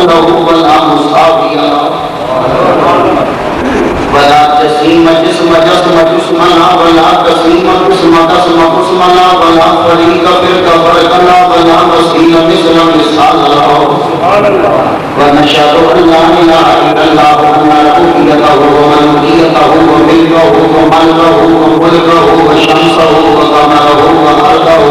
له ولا مساوي له ولا جسيم جسم جسم جسمنا ولا قسيم قسم قسم قسمنا ولا فريق فرق فرقنا ولا وسيل مثل مثال له ونشهد أن لا إله إلا الله وأن ربوبيته وملكيته وملكه وملكه وملكه وشمسه وقمره وأرضه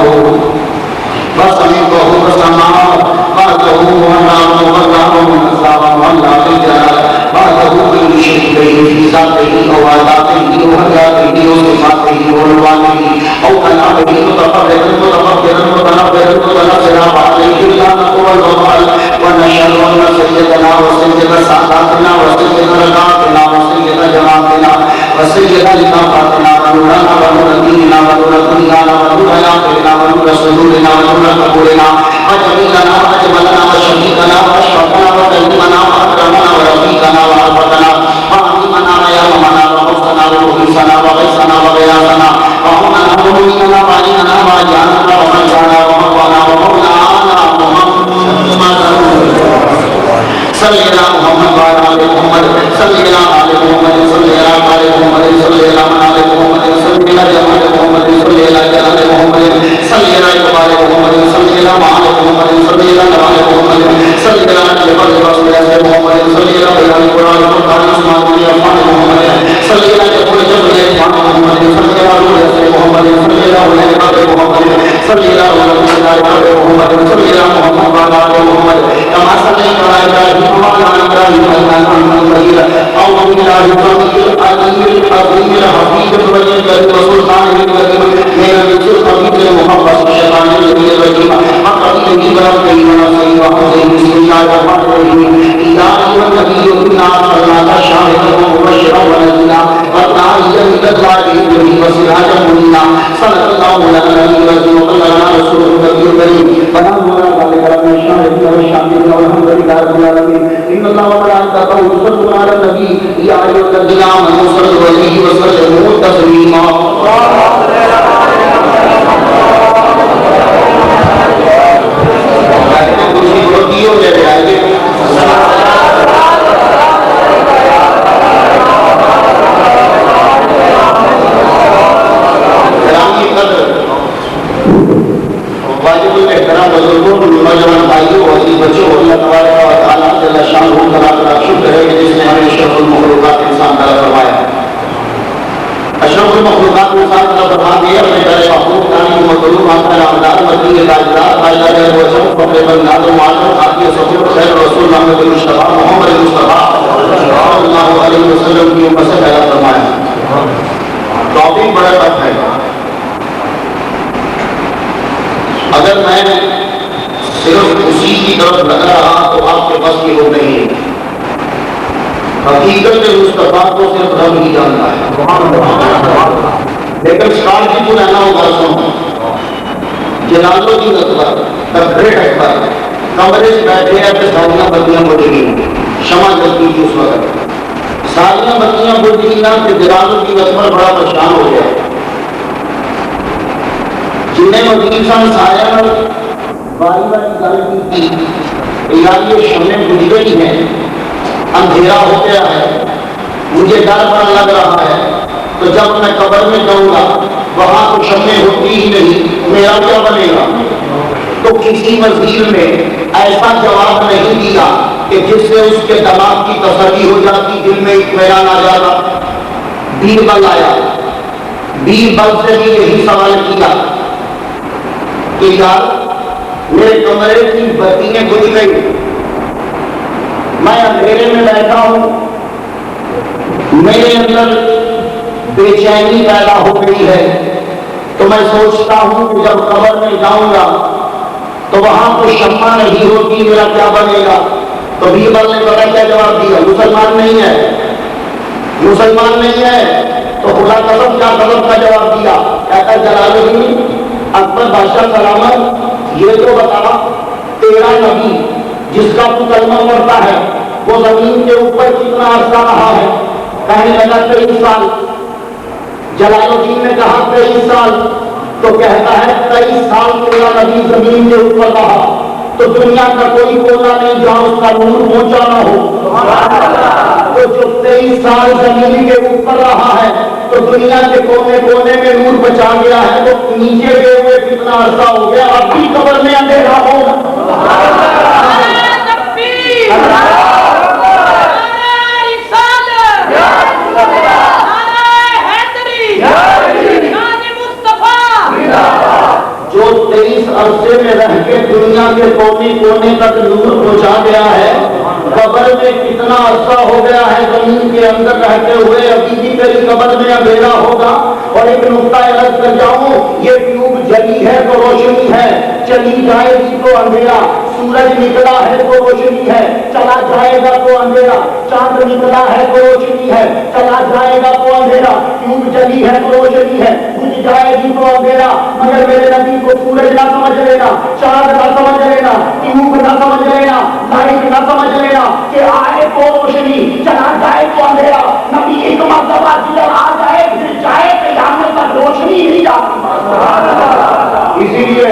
وسمعه وسمعه بعده ونعم ونعم ونسام والله الجلال بعده كل شيء في ذاته وعاداته وحياته وصفاته وعنوانه أو كلامه متقبلا متقبلا متنبلا متنبلا وعليه اللعنة والوبال ونشهد أن سيدنا وسيد ساداتنا وسيد ركعتنا وسيد جماعتنا وسيد لقاءاتنا ونورنا ونور ديننا ونور دنيانا ونور آخرنا ونور صدورنا ونور قبورنا وجميلنا وأجملنا وشهيدنا وأشرفنا وكريمنا وأكرمنا ورفيقنا وأرفقنا وعظيمنا ويومنا وحسنا ومغيثنا وغيثنا وغياثنا وهمنا ومؤمننا وعلينا وأجعلنا ومرجعنا ومروانا ومولانا محمد صلی اللہ محمد وعلى محمد صلی اللہ علیہ محمد صلی اللہ علیہ محمد صلی اللہ علیہ محمد صلی اللہ علیہ محمد صلی اللہ علیہ محمد صلی اللہ علیہ محمد صلی اللہ علیہ محمد صلی اللہ علیہ محمد صلی اللہ علیہ محمد صلی اللہ علیہ قرآن فرقان اسمان علی افان محمد صلی اللہ علیہ جبل افان محمد صلی اللہ علیہ محمد صلی اللہ علیہ محمد صلی اللہ علیہ محمد صلی اللہ محمد وعلى محمد كما صليت على ابراهيم وعلى ابراهيم انك حميد مجيد اعوذ بالله العظيم الحفيظ الرجيم والسلطان الكريم من الحبيب المحمد الشيطان الرجيم حقا به بركه ونصير وحسين بسم الله الرحمن الرحيم يا ايها النبي انا ارسلناك شاهدا ومبشرا ونذيرا وداعيا الى الله باذنه وسراجا منيرا صدق الله العلي العظيم وقال لنا رسوله النبي الكريم ونحن على ذلك من الشاهدين والشاهدين والحمد لله رب العالمين ان الله وملائكته يصلون على النبي يا ايها الذين امنوا صلوا عليه وسلموا تسليما واجب الاحترام بزرگوں نوجوان بھائیوں اور بچوں اللہ تبارک و تعالیٰ جل شانہ کا شکر ہے کہ جس نے ہمیں اشرف المخلوقات انسان کا فرمایا اشرف المخلوقات انسان کا فرما دیا اپنے پیارے محبوب دانی مطلوب آخر آمدار مدنی تاجدار تاجدار وسلم فخر بنیاد و معلوم خاطی سفیر خیر رسول محمد المصطفیٰ محمد المصطفیٰ صلی اللہ علیہ وسلم کی امت سے پیدا فرمایا ٹاپک بڑا ٹف ہے اگر میں صرف اسی کی طرف لگا رہا تو آپ کے پاس کی ہو نہیں ہے حقیقت مصطفیٰ کو صرف رب ہی جانتا ہے لیکن اسٹار جی کو رہنا ہوگا سنو جلال الدین اکبر دا گریٹ اکبر کمرے سے بیٹھے ہیں کہ ساریاں بتیاں بجھ گئی شمع جلتی تھی اس وقت ساریاں بتیاں بجھ گئی نا کہ جلال الدین اکبر بڑا پریشان ہو گیا جنہیں وکیل صاحب سایہ پر باری باری گل کی تھی یار یہ شمیں بجھ گئی ہیں اندھیرا ہو گیا ہے مجھے ڈر پر لگ رہا ہے تو جب میں قبر میں جاؤں گا وہاں تو شمیں ہوتی ہی نہیں میرا کیا بنے گا تو کسی وزیر نے ایسا جواب نہیں دیا کہ جس سے اس کے دماغ کی تسلی ہو جاتی دل میں اطمینان آ جاتا بیربل آیا بیربل سے بھی یہی سوال کیا کہ یار میرے کمرے کی بتیاں بجھ گئی میں اندھیرے میں بیٹھا ہوں میرے اندر بے چینی پیدا ہو گئی ہے تو میں سوچتا ہوں کہ جب قبر میں جاؤں گا تو وہاں تو شمع نہیں ہوتی میرا کیا بنے گا تو بیربل نے پتا کیا جواب دیا مسلمان نہیں ہے تو خدا قسم کیا قسم کا جواب دیا کہتا جلال الدین اکبر بادشاہ سلامت یہ تو بتا تیرا نبی جس کا تو کلمہ پڑھتا ہے وہ زمین کے اوپر کتنا عرصہ رہا ہے کہنے لگا 23 سال جلال الدین نے کہا 23 سال تو کہتا ہے 23 سال تیرا نبی زمین کے اوپر رہا تو دنیا کا کوئی کونا نہیں جہاں اس کا نور پہنچا نہ ہو. تو جو 23 سال زمین کے اوپر رہا ہے تو دنیا کے کونے کونے میں نور بچا گیا ہے. تو نیچے گئے ہوئے کتنا عرصہ ہو گیا, اب بھی قبر میں اندھیرا ہوگا. جو 23 عرصے میں رہ کے دنیا کے کونے کونے تک نور پہنچا گیا ہے, قبر میں کتنا عرصہ ہو گیا ہے زمین کے اندر رہتے ہوئے, ابھی بھی تیری قبر میں اندھیرا ہوگا. اور ایک نقطہ عرض کر جاؤں, یہ ٹیوب جلی ہے تو روشنی ہے, چلی جائے گی تو اندھیرا. سورج نکلا ہے تو روشنی ہے, چلا جائے گا تو اندھیرا. چاند نکلا ہے تو روشنی ہے, چلا جائے گا تو اندھیرا. ٹیوب جلی ہے تو روشنی ہے, بجھ جائے گی تو اندھیرا. مگر میرے نبی کو سورج نہ سمجھ لینا, چاند نہ سمجھ لینا, ٹیوب نہ سمجھ لینا, لائٹ نہ سمجھ لینا کہ آئے تو روشنی, چلا جائے تو اندھیرا. نبی ایک مرتبہ جدھر آ جائے پھر جائے قیامت تک روشنی ہی نہیں جاتی. اسی لیے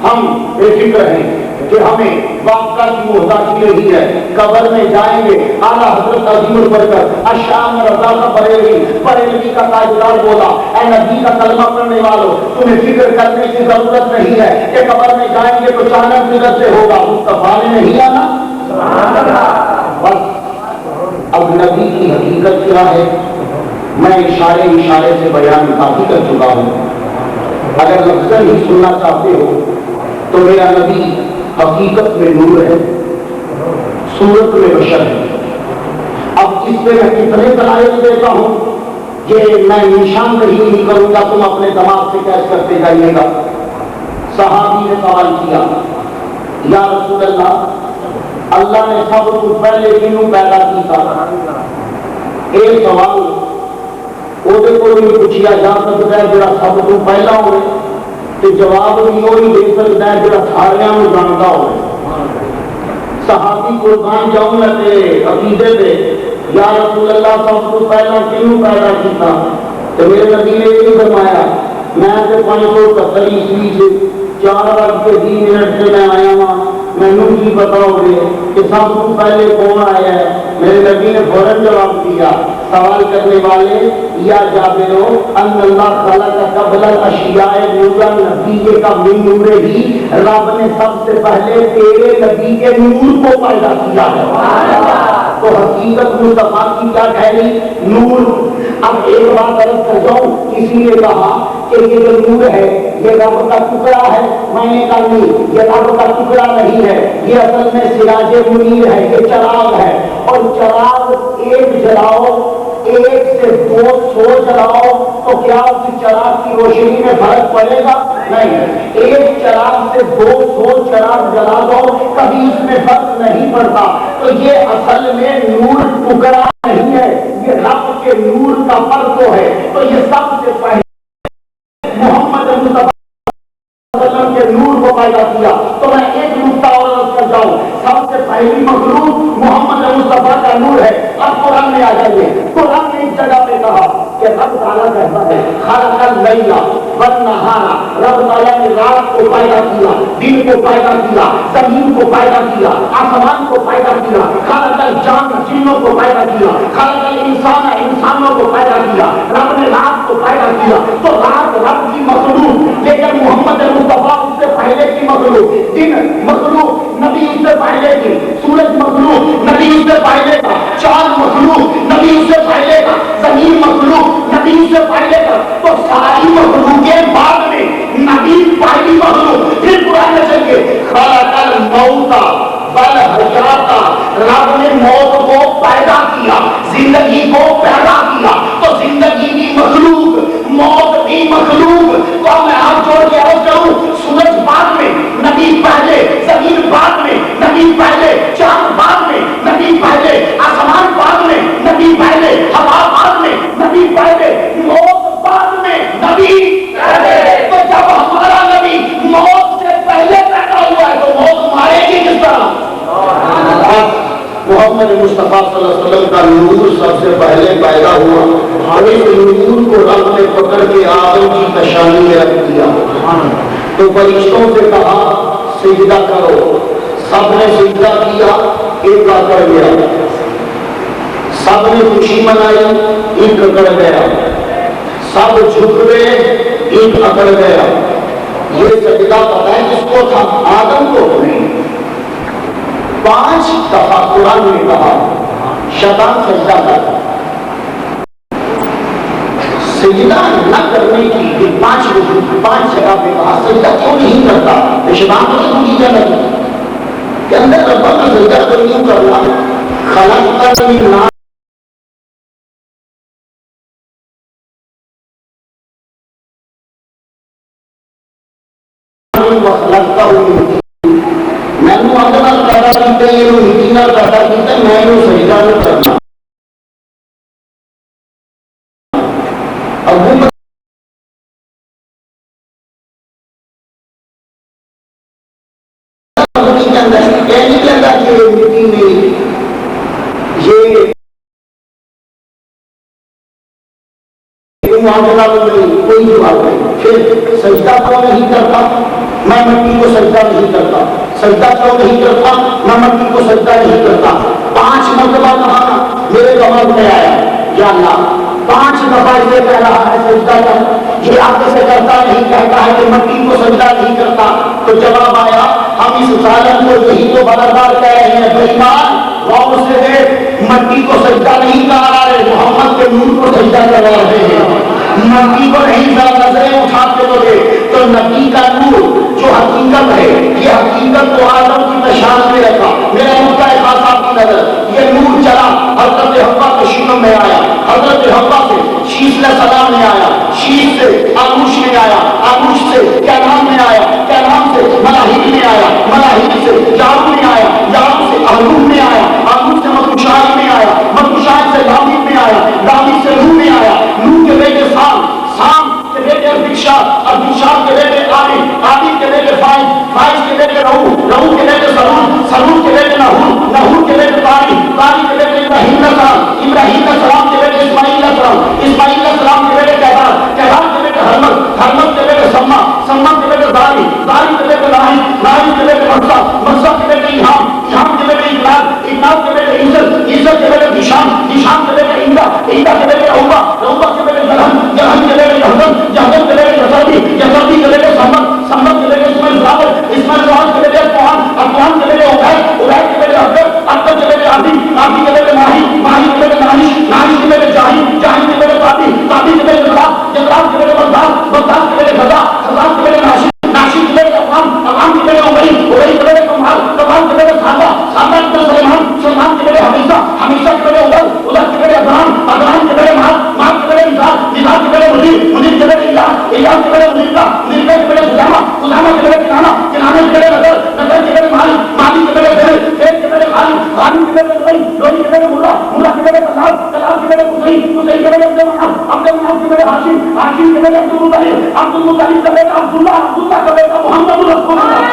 ہم بے فکر ہیں کہ ہمیں وقت کی محتاجی یہی ہے. قبر میں جائیں گے, اعلیٰ حضرت عظیم البرکت الشام رضا بریلوی کا تاجدار بولا, اے نبی کا کلمہ پڑھنے والوں, تمہیں فکر کرنے کی ضرورت نہیں ہے کہ قبر میں جائیں گے تو چانک کدھر سے ہوگا, مصطفیٰ نے نہیں آنا. بس اب نبی کی حقیقت کیا ہے میں اشارے سے بیان کافی کر چکا ہوں. اگر لفظ ہی سننا چاہتے ہو تو میرا نبی حقیقت میں نور ہے, صورت میں بشر ہے. اب اس پہ میں کتنے دلائل دیتا ہوں یہ میں نشان کہیں نہیں کروں گا, تم اپنے دماغ سے کیش کرتے جائیے گا. صحابی نے سوال کیا, یا رسول اللہ, اللہ نے سب کو پہلے کنوں پیدا کیا؟ ایک سوال وہ پوچھیا جا سکتا ہے جڑا سب تو پہلا ہوئے, تو جواب بھی وہی دے سکتا ہے جڑا سارے جانتا ہوئے. صحابی قربان جاؤں میں عقیدے پہ, یا رسول اللہ سب تو پہلا کیوں پیدا کیا؟ تو میرے نبی نے یہ فرمایا, میں تو 571 عیسوی سے 4:20 سے میں آیا ہوں, مینوں کی بتاؤ گے کہ سب تو پہلے کون آیا ہے؟ میرے نبی نے فوراً جواب دیا, سوال کرنے والے, یا جابرو ان اللہ خلق قبل الاشیاء نورا نبی کا من نور ہی, رب نے سب سے پہلے تیرے نبی کے نور کو پیدا کیا ہے. تو حقیقت مصطفیٰ کی کیا ٹھہری؟ نور. اب ایک بات عرض کر جاؤں, کسی نے کہا کہ یہ جو نور ہے یہ رب کا ٹکڑا ہے, میں نے کہا نہیں, یہ رب کا ٹکڑا نہیں ہے, یہ اصل میں سراج منیر ہے, یہ چراغ ہے. اور چراغ ایک جلاؤ, 1 سے 200 جلاؤ تو کیا اس چراغ کی روشنی میں فرق پڑے گا؟ نہیں. ایک چراغ سے 200 چراغ جلا دو کبھی اس میں فرق نہیں پڑتا. تو یہ اصل میں نور ٹکڑا نہیں ہے, یہ رب کے نور کا فرق ہے. تو یہ سب سے پہلے محمد مصطفیٰ کے نور کو پیدا کیا. تو میں ایک نقطہ اور عرض کر جاؤں, سب سے پہلی مخلوق محمد مصطفیٰ کا نور ہے. اب قرآن میں آ جائیے, قرآن نے اس جگہ پہ کہا کہ رب تعالیٰ کہتا ہے خلق اللیل والنہار, رب تعالیٰ نے رات کو پیدا کیا, دن کو پیدا کیا, زمین کو پیدا کیا, آسمان کو پیدا کیا, خلق الجان, جنوں کو پیدا کیا, خلق الانسان, انسانوں کو پیدا کیا, رب نے رات کو پیدا کیا. تو رات رب کی مخلوق, لیکن محمد مصطفیٰ اس سے پہلے کی مخلوق, دن مخلوق, نبی اس سے پہلے کی, سورج مخلوق, نبی اس سے پہلے کا, چاند مخلوق, نبی اس سے پہلے کا, زمین مخلوق, نبی اس سے پہلے کا. تو ساری مخلوق کے بعد میں نبی پہلی مخلوق. پھر قرآن میں چلیے, خلق الموت والحیات, رب نے موت کو پیدا کیا, زندگی کو پیدا کیا. تو زندگی بھی مخلوق, موت بھی مخلوق. تو میں ہاتھ جوڑ کے عرض کروں, سورج بعد میں, نبی پہلے, زمین بعد میں, نبی پہلے, چاند بعد میں, نبی پہلے, آسمان بعد میں, نبی پہلے, ہوا بعد میں, نبی پہلے, موت بعد میں, نبی پہلے. تو جب ہمارا نبی موت سے پہلے پیدا ہوا ہے تو موت مارے گی کس طرح؟ محمد مصطفیٰ صلی اللہ علیہ وسلم کا نور سب سے پہلے پیدا ہوا, اور اس نور کو رب نے پکڑ کے آدم کی پیشانی میں رکھ دیا. تو فرشتوں سے کہا سجدہ کرو. سب نے سجدہ کیا, ایک اکڑ گیا. سب نے خوشی منائی, ایک اکڑ گیا. سب جھک گئے, ایک اکڑ گیا. یہ سجدہ پتہ ہے کس کو تھا؟ آدم کو نہیں. 5 دفعہ قرآن نے کہا شیطان سجدہ کرتا. سجدہ نہ کرنے کی 5 جگہ پہ کہا سجدہ کیوں نہیں کرتا؟ شیطان کو تو کی جگہ کہ اندر ربا کا سجدہ تو نہیں کرنا. خلقتنی نہ وخلقتہ میں نے اندر پیدا کیتے ہیں مٹی نال پیدا کیتے میں نے سجدہ نہیں کرنا. اب وہ کوئی جواب نہیں. پھر سجدہ کیوں نہیں کرتا؟ میں مٹی کو سجدہ نہیں کرتا. سجدہ کیوں نہیں کرتا؟ میں مٹی کو سجدہ نہیں کرتا. 5 مرتبہ کہا میرے دماغ میں آیا یا اللہ 5 دفعہ اسے کہہ رہا ہے سجدہ کر, یہ آگے سے کرتا نہیں, کہتا ہے کہ مٹی کو سجدہ نہیں کرتا. تو جواب آیا ہم اس ظالم کو یہی تو بردار کہہ رہے ہیں بے ایمان غور سے دیکھ, مٹی کو سجدہ نہیں کرا رہے, محمد کے نور کو سجدہ کروا رہے ہیں. نبی کو نہیں نظریں اٹھاتے تو دیکھ تو نبی کا نور جو حقیقت ہے, یہ حقیقت کو آدم کی نشان میں رکھا. میرا نقطہ خاص آپ کی نظر, یہ نور چلا حضرت حوا کے شکم میں آیا, حضرت حوا سے شیش علیہ السلام میں آیا, شیش سے آغوش میں آیا, آغوش سے کینان میں آیا, کینان سے ملاحد میں آیا, ملاحد سے یعقوب میں آیا, یعقوب سے احلوم میں آیا, احلوم سے مدوشاہد میں آیا, مدوشاہد سے داوود میں آیا, داوود سے نوح میں آیا, نوح کے بیٹے سام کے بیٹے اربشاد کے بیٹے عابد کے بیٹے فائز کے بیٹے رہو کے بیٹے سرور کے بیٹے نحور کے بیٹے تاری کے بیٹے ابراہیم علیہ السلام کے بیٹے اسماعیل علیہ السلام کے بیٹے کہار کے بیٹے حرمت کے بیٹے سما کے بیٹے داری کے بیٹے لاہی کے بیٹے مرسا کے بیٹے ایہام کے بیٹے اقناب کے بیٹے عیسر کے بیٹے دیشان کے بیٹے ایندا کے بیٹے روبا کے بیٹے جہن کے بیٹے جہدم کے بیٹے یسردی کے بیٹے سمت کے بیٹے اسماعیل کے بیٹے اقوام کے بیٹے عبید کے بیٹے اکبر کے بیٹے آدی کے بیٹے ماہی کے بیٹے ناہی کے بیٹے جاہی کے بیٹے تابی کے بیٹے جلال کے بیٹے بغداد کے بیٹے خزان کے بیٹے ناشی کے بیٹے اقام کے بیٹے عبی کے بیٹے کمال کے بیٹے سادہ کے بیٹے سلمان کے بیٹے حمیشہ کے بیٹے ادھر کے بیٹے ادران کے بیٹے مال کے بیٹے نظار کے بیٹے مدیر کے بیٹے ایاز کے بیٹے مدیر کے بیٹے خزامہ کے بیٹے کنانے کے بیٹے نظر کے بیٹے مالی کے بیٹے فیل کے بیٹے غالم کے بیٹے لوہی کے بیٹے مولا کے بیٹے کلاب کے بیٹے حسین کے بیٹے عبد المناف کے بیٹے ہاشم کے بیٹے عبد المطلب کے بیٹے عبداللہ کا بیٹا محمد رسول اللہ.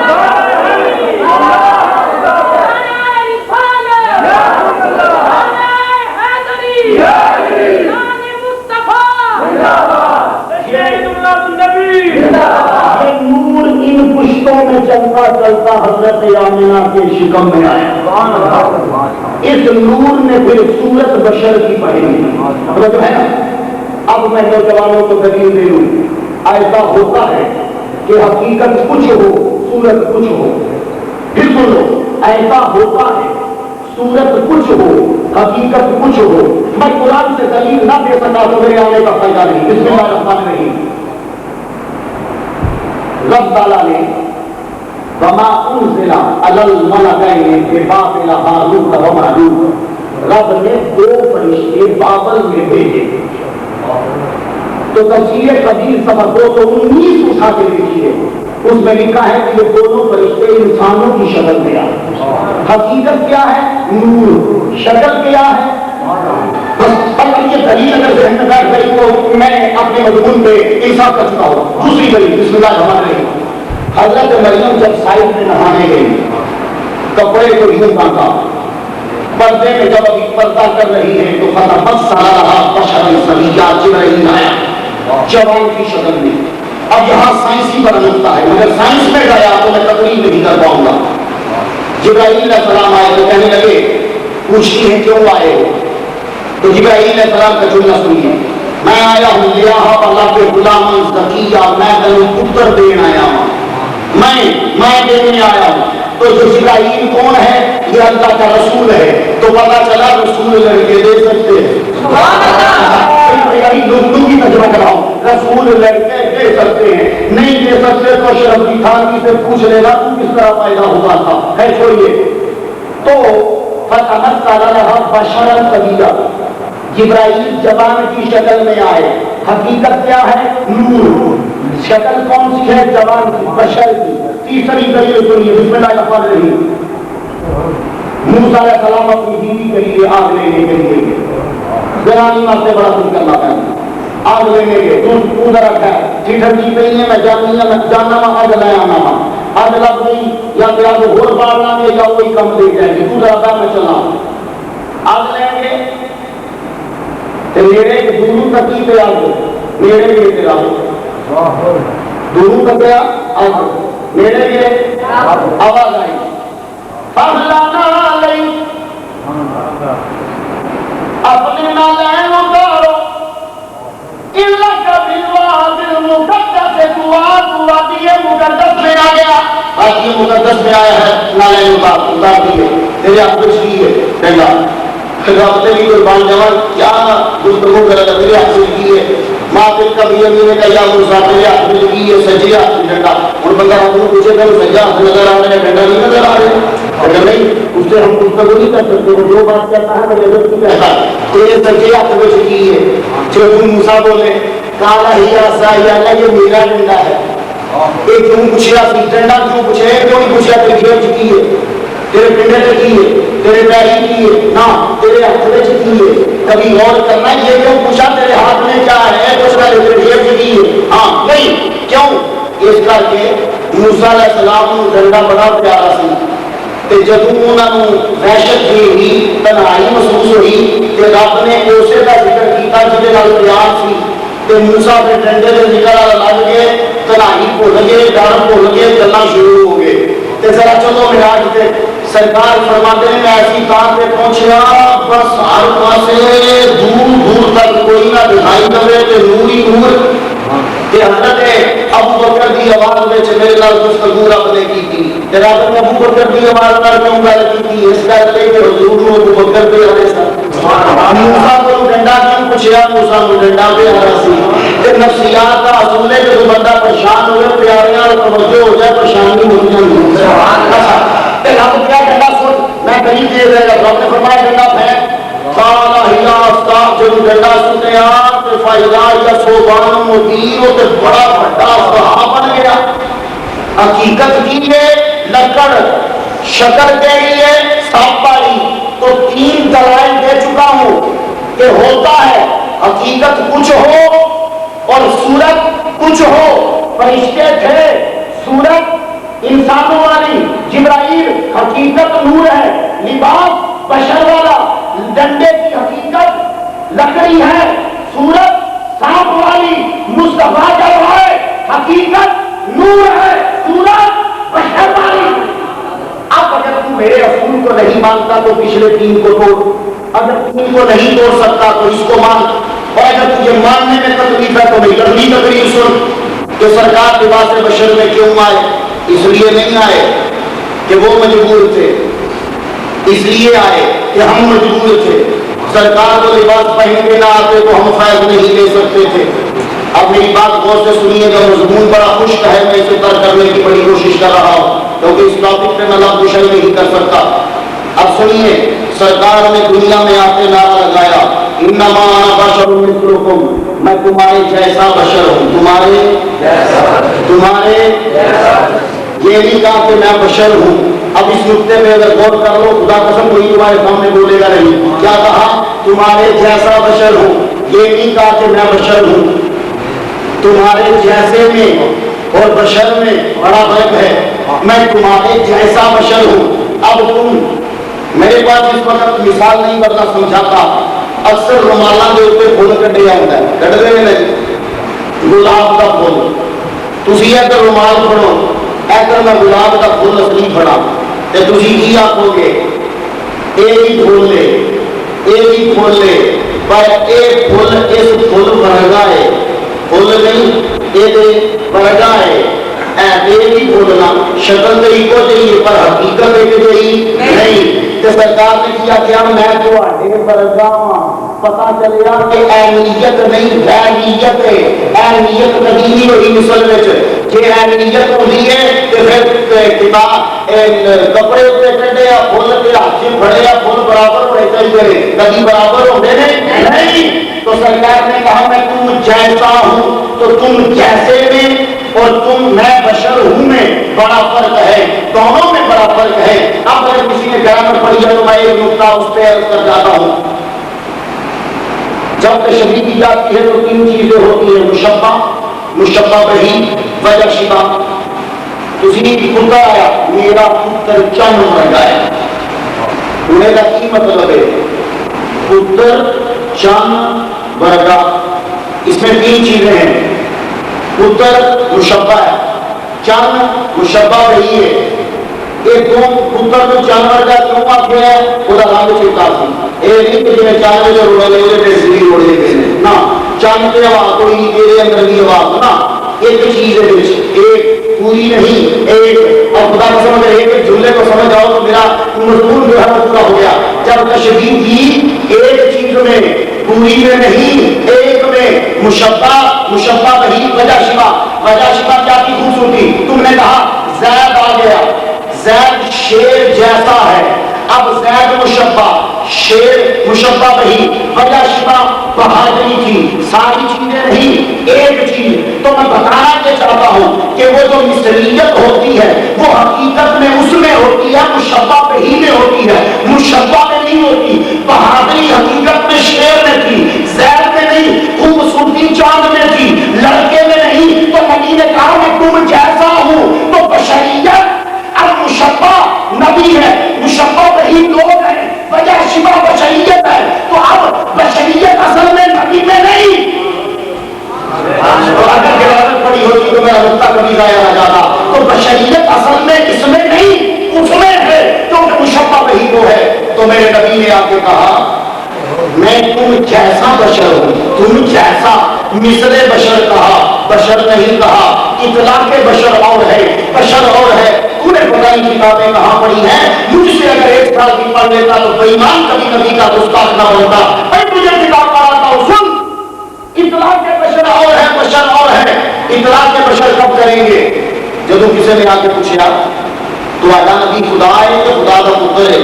نور ان پشتوں میں چلتا حضرت آمنہ کے شکم میں آیا. اس نور نے پھر صورت بشر کی پہنی ہے. اب میں نوجوانوں کو دلیل دے لوں, ایسا ہوتا ہے کہ حقیقت کچھ ہو صورت کچھ ہو. پھر سنو, ایسا ہوتا ہے صورت کچھ ہو حقیقت کچھ ہو. میں قرآن سے دلیل نہ دے سکا تو میرے آنے کا فائدہ نہیں. بسم اللہ الرحمن الرحیم. رب تعالیٰ نے وما انزل علی الملکین ببابل ہاروت و ماروت, رب نے 2 فرشتے بابل میں بھیجے. تو تفسیر قدیر سفر 219 اٹھا کے دیکھیے, اس میں لکھا ہے کہ یہ دونوں فرشتے انسانوں کی شکل میں آئے. حقیقت کیا ہے؟ نور. شکل کیا ہے؟ یہ دلیل اگر ذہن میں بیٹھ گئی تو میں اپنے مضمون پہ انصاف کر چکا ہوں. دوسری دلیل بسم اللہ الرحمن الرحیم. حضرت مریم جب سائد میں نہانے گئی کپڑے کو یوں باندھا, پردے میں جب ابھی پردہ کر رہی ہے تو فتح بس سارا رہا بشر سبیہ جبرائیل آیا جوان کی شکل میں. اب یہاں سائنسی بڑا نقطہ ہے، مگر سائنس میں گیا تو میں تقریر نہیں کر پاؤں گا۔ جبرائیل علیہ السلام آئے تو کہنے لگے پوچھتی ہیں کیوں آئے ہو؟ تو جبرائیل علیہ السلام کا جملہ سنیے، میں آیا ہوں لیاہا اللہ کے غلام زکیہ، میں تنوں پتر دین آیا ہوں، میں دینے آیا ہوں۔ تو جو جبرائیل کون ہے؟ یہ اللہ کا رسول ہے۔ تو پتا چلا رسول لڑکے دے سکتے ہیں، لوگوں کی تجربہ کراؤ، رسول لڑکے دے سکتے ہیں، نہیں دے سکتے تو اشرف علی تھانوی سے پوچھ لینا تو کس طرح پیدا ہوا تھا، ہے چھوڑیے۔ تو فتمثل لها بشرا سویا، جبرائیل جوان کی شکل میں آئے، حقیقت کیا ہے؟ نور۔ شکل کون سی ہے؟ جوان کی، بشر کی۔ تیسری دلیل سنیے، بسم اللہ الرحمن الرحیم۔ موسیٰ علیہ السلام اپنی بیوی کے لیے آگ لینے کے لیے زنانی ماں سے بڑا کچھ کرنا پہنا، آگ لینے کے دودھ رکھا ہے، ٹھیٹر جی پہ میں جاننا ماں آگ لائے آنا ماں، آگ لگ گئی یا پھر آگ گھوڑ پارنا گے یا وہی کم دے جائیں گے، دودھ رکھا میں چلا آگ لیں گے میرے دونوں تکی پہ آگ میرے لیے تیرا دونوں تک آگ میرے لیے آواز آئی اپنے نالین اتارو اللہ کا بالواد المقدس دعا دیے مقدس میں آ گیا، آج یہ مقدس میں آیا ہے، نالین اتار دیے تیرے آپ کچھ کی ہے ڈنڈا رابطے کی کوئی بان جوان کیا گفتگو کرے گا میرے ہاتھ سے کی ہے ماں پھر کبھی نے کہا یا موسیٰ میرے ہاتھ میں کی ہے سجی ہاتھ میں ڈنڈا، اور بندہ آپ کو پوچھے گا سجا ہاتھ نظر آ رہے ہیں ڈنڈا نہیں نظر آ رہے، اگر نہیں اس سے ہم گفتگو نہیں کر سکتے، وہ جو بات کہتا ہے میں عزت کی کہتا ہے تو یہ سجی ہاتھ میں سے کی ہے۔ چلو موسیٰ بولے کالا ہی آسا یا اللہ یہ میرا ڈنڈا ہے، ایک کیوں پوچھا ڈنڈا کیوں پوچھے کیوں نہیں پوچھا تیری گھر چکی ہے تیرے پنڈے چکی ہے تیرے پیری کی ہے نہ تیرے ہاتھ میں چکی ہے، کبھی غور کرنا یہ کیوں پوچھا تیرے ہاتھ میں کیا ہے کچھ پہلے تیرے گھر چکی ہے، ہاں نہیں کیوں اس کر کے موسیٰ علیہ السلام کو ڈنڈا بڑا پیارا سی تے جب انہوں نے وحشت ہوئی تنہائی محسوس ہوئی کہ رب نے اسے کا ذکر کیتا جہدے نال پیار سی تے موسیٰ کے ڈنڈے کے ذکر لگ گئے، تنہائی بھول گئے، ڈر بھول گئے، چلنا شروع ہو گئے۔ تے ذرا چلو معراج تے سرکار فرماتے ہیں میں ایسی بات پہ پہنچیا بس ہر پاسے دور دور تک کوئی نہ دکھائی دے تے نور ہی نور تے حضرت ابو بکر دی آواز وچ میرے نال گفتگو رب نے کی تے رب نے ابو بکر دی آواز نال کیوں گل کی اس گل تے کہ حضور نو ابو بکر تے علیہ السلام موسیٰ کو ڈنڈا کیوں پوچھیا موسیٰ کو ڈنڈا پہ آ رہا سی تے نفسیات کا اصول ہے کہ بندہ پریشان ہوئے پیاریاں اور توجہ ہو جائے پریشانی ہوتی ہے سبحان اللہ تے رب کیا ڈنڈا سن میں کہیں دے دے گا رب نے فرمایا ڈنڈا پھینک قال ہی استاذ جو ڈنڈا سنیا تے فائدہ یا صوبان مدیر تے بڑا بڑا صحابہ بن گیا۔ حقیقت کی ہے لکڑ شکل کیسی ہے سانپ والی، تو تین دلائل دے چکا ہوں کہ ہوتا ہے حقیقت کچھ ہو اور صورت کچھ ہو، فرشتے تھے صورت انسانوں والی، جبرائیل حقیقت نور ہے، لباس بشر والا، ڈنڈے کی حقیقت لکڑی ہے، صورت سانپ والی، مصطفیٰ جب ہے حقیقت نور ہے، صورت بشر والی۔ اب اگر تم میرے رسول کو نہیں مانتا تو پچھلے تین کو توڑ، اگر تین کو نہیں توڑ سکتا تو اس کو مان، اور اگر تجھے ماننے میں تکلیف ہے تو میری اگلی تقریر سن کہ سرکار لباس بشر میں کیوں آئے۔ اس لیے نہیں آئے کہ وہ مجبور تھے، اس لیے آئے کہ ہم مجبور تھے، سرکار کو لباس پہن کے نہ آتے تو ہم فائد نہیں لے سکتے تھے۔ اب میری بات غور سے سنیے گا، مضمون بڑا خشک ہے، میں اسے ترک کرنے کی بڑی کوشش کر رہا ہوں کیونکہ اس ٹاپک پہ میں لفظ شیء نہیں کر سکتا۔ اب سنیے، سرکار نے دنیا میں آتے نعرہ لگایا انما انا بشر مثلکم، میں تمہارے جیسا بشر ہوں، تمہارے یہ نہیں کہا کہ میں بشر ہوں۔ اب اس نقطے پہ اگر غور کر لو خدا قسم کوئی تمہارے سامنے بولے گا نہیں، کیا کہا؟ تمہارے جیسا بشر ہوں، یہ نہیں کہا کہ میں بشر ہوں، تمہارے جیسے میں اور بشر میں بڑا فرق ہے، میں تمہارے جیسا بشر ہوں۔ اب تم میرے پاس اس وقت مثال نہیں کرنا سمجھاتا، اکثر رومالاں دے اوپر پھول کٹیا ہوتا ہے، کٹ دے نہیں گلاب کا پھول تسی ادھر رومال پڑھو ادھر میں گلاب کا پھول اصلی پڑھا تو تسی کی آخو گے یہ بھی پھول لے یہ بھی پھول لے پر یہ پھول اس پھول ورگا ہے پھول نہیں یہ ورگا ہے بھی بولنا شکل تو ایک چاہیے پر حقیقت ایک چاہیے نہیں تو سرکار نے کیا کیا میں تھوڑے ورگا پتا چلیا کہ اہمیت نہیں غیریت ہے اہمیت کبھی نہیں ہوئی مسل میں جی اہمیت ہوتی ہے تو پھر کتاب کپڑے اتنے کٹے یا پھول کے ہاتھ بڑے یا پھول برابر ہونے چاہیے کبھی برابر ہوتے نہیں تو سرکار نے کہا میں تم جیسا ہوں تو تم جیسے میں اور تم میں بشر ہوں میں بڑا فرق ہے دونوں میں بڑا فرق ہے اب اگر کسی نے گرامر پڑھی ہے تو میں ایک نقطہ اس پہ عرض کر جاتا ہوں جب تشریح کی جاتی ہے تو تین چیزیں ہوتی ہیں مشبہ مشبہ بہی وجہ شبہ تسی پتر آیا میرا پتر چند مرگا ہے انہیں کا کی مطلب ہے پتر چند مرگا اس میں تین چیزیں ہیں پتر مشبہ ہے چند مشبہ وہی ہے ایک دو پتر کو جانور کا کیوں آتے ہیں خدا رنگ چکا سی یہ نہیں کہ جی چاند جو روڑے لے پہ سری روڑے پہ نہ چاند پہ آواز کوئی میرے اندر کی آواز نہ ایک چیز ہے ایک پوری نہیں ایک اور خدا کو سمجھ ایک جملے کو سمجھ آؤ تو میرا مضمون جو ہے وہ پورا ہو گیا جب تشبیہ کی ایک چیز میں پوری میں نہیں ایک میں مشبہ مشبہ وہی وجہ شبہ کیا کی خوبصورتی تم نے کہا زید آ گیا زید شیر جیسا ہے اب زید مشبہ شیر مشبہ وہی وجہ شبہ بہادری کی ساری چیزیں نہیں ایک چیز تو میں بتانا یہ چاہتا ہوں کہ وہ جو مثلیت ہوتی ہے وہ حقیقت میں اس میں ہوتی ہے مشبہ وہی میں ہوتی ہے مشبہ میں نہیں ہوتی بہادری حقیقت میں شیر میں تھی زید میں نہیں خوبصورتی چاند میں تھی لڑکے میں نہیں تو نبی نے کہا میں تم جیسا ہوں تو بشریت اب مشبہ نبی ہے مشبہ وہی لوگ ہیں وجہ شبہ بشریت ہے تو اب بشریت اصل میں نبی میں نہیں اگر گرامر پڑی ہوتی تو میں رفتہ کبھی ضائع نہ جاتا تو بشریت اصل میں اس میں نہیں اس میں ہے کیونکہ مشبہ وہی تو ہے تو میرے نبی نے آ کے کہا میں تم جیسا بشر ہوں تم جیسا مثل بشر کہا بشر نہیں کہا اطلاق بشر اور ہے بشر اور ہے انہیں پتہ نہیں کتابیں کہاں پڑھی ہیں مجھ سے اگر ایک سال کی پڑھ لیتا تو بے ایمان کبھی کبھی کا گستاخ نہ بنتا میں تجھے کتاب پڑھاتا ہوں سن اطلاق بشر اور ہے بشر اور ہے اطلاق بشر کب کریں گے جب کسی نے آ کے پوچھا تو آجا نبی خدا ہے کہ خدا کا پتر ہے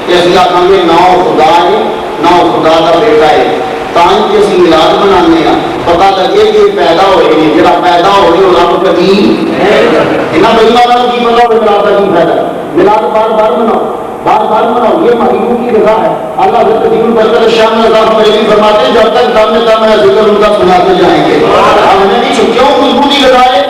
کہ اسی آخان گے نہ خدا ہے نہ خدا کا بیٹا ہے تاں کہ اسی ملاد بنانے ہیں پتہ لگے کہ پیدا ہوئے ہیں جڑا پیدا ہوئے وہ رب کبھی انہاں بے ایماناں کی پتہ ہوئے ملاد کا کی فائدہ ملاد بار بار مناؤ بار بار مناؤ یہ محبوب کی رضا ہے اللہ حضرت عظیم البرکت شام نظام پریمی فرماتے ہیں جب تک دم دم ہے ذکر ان کا سناتے جائیں گے ہم نے بھی چھکیوں مضبوطی لگائے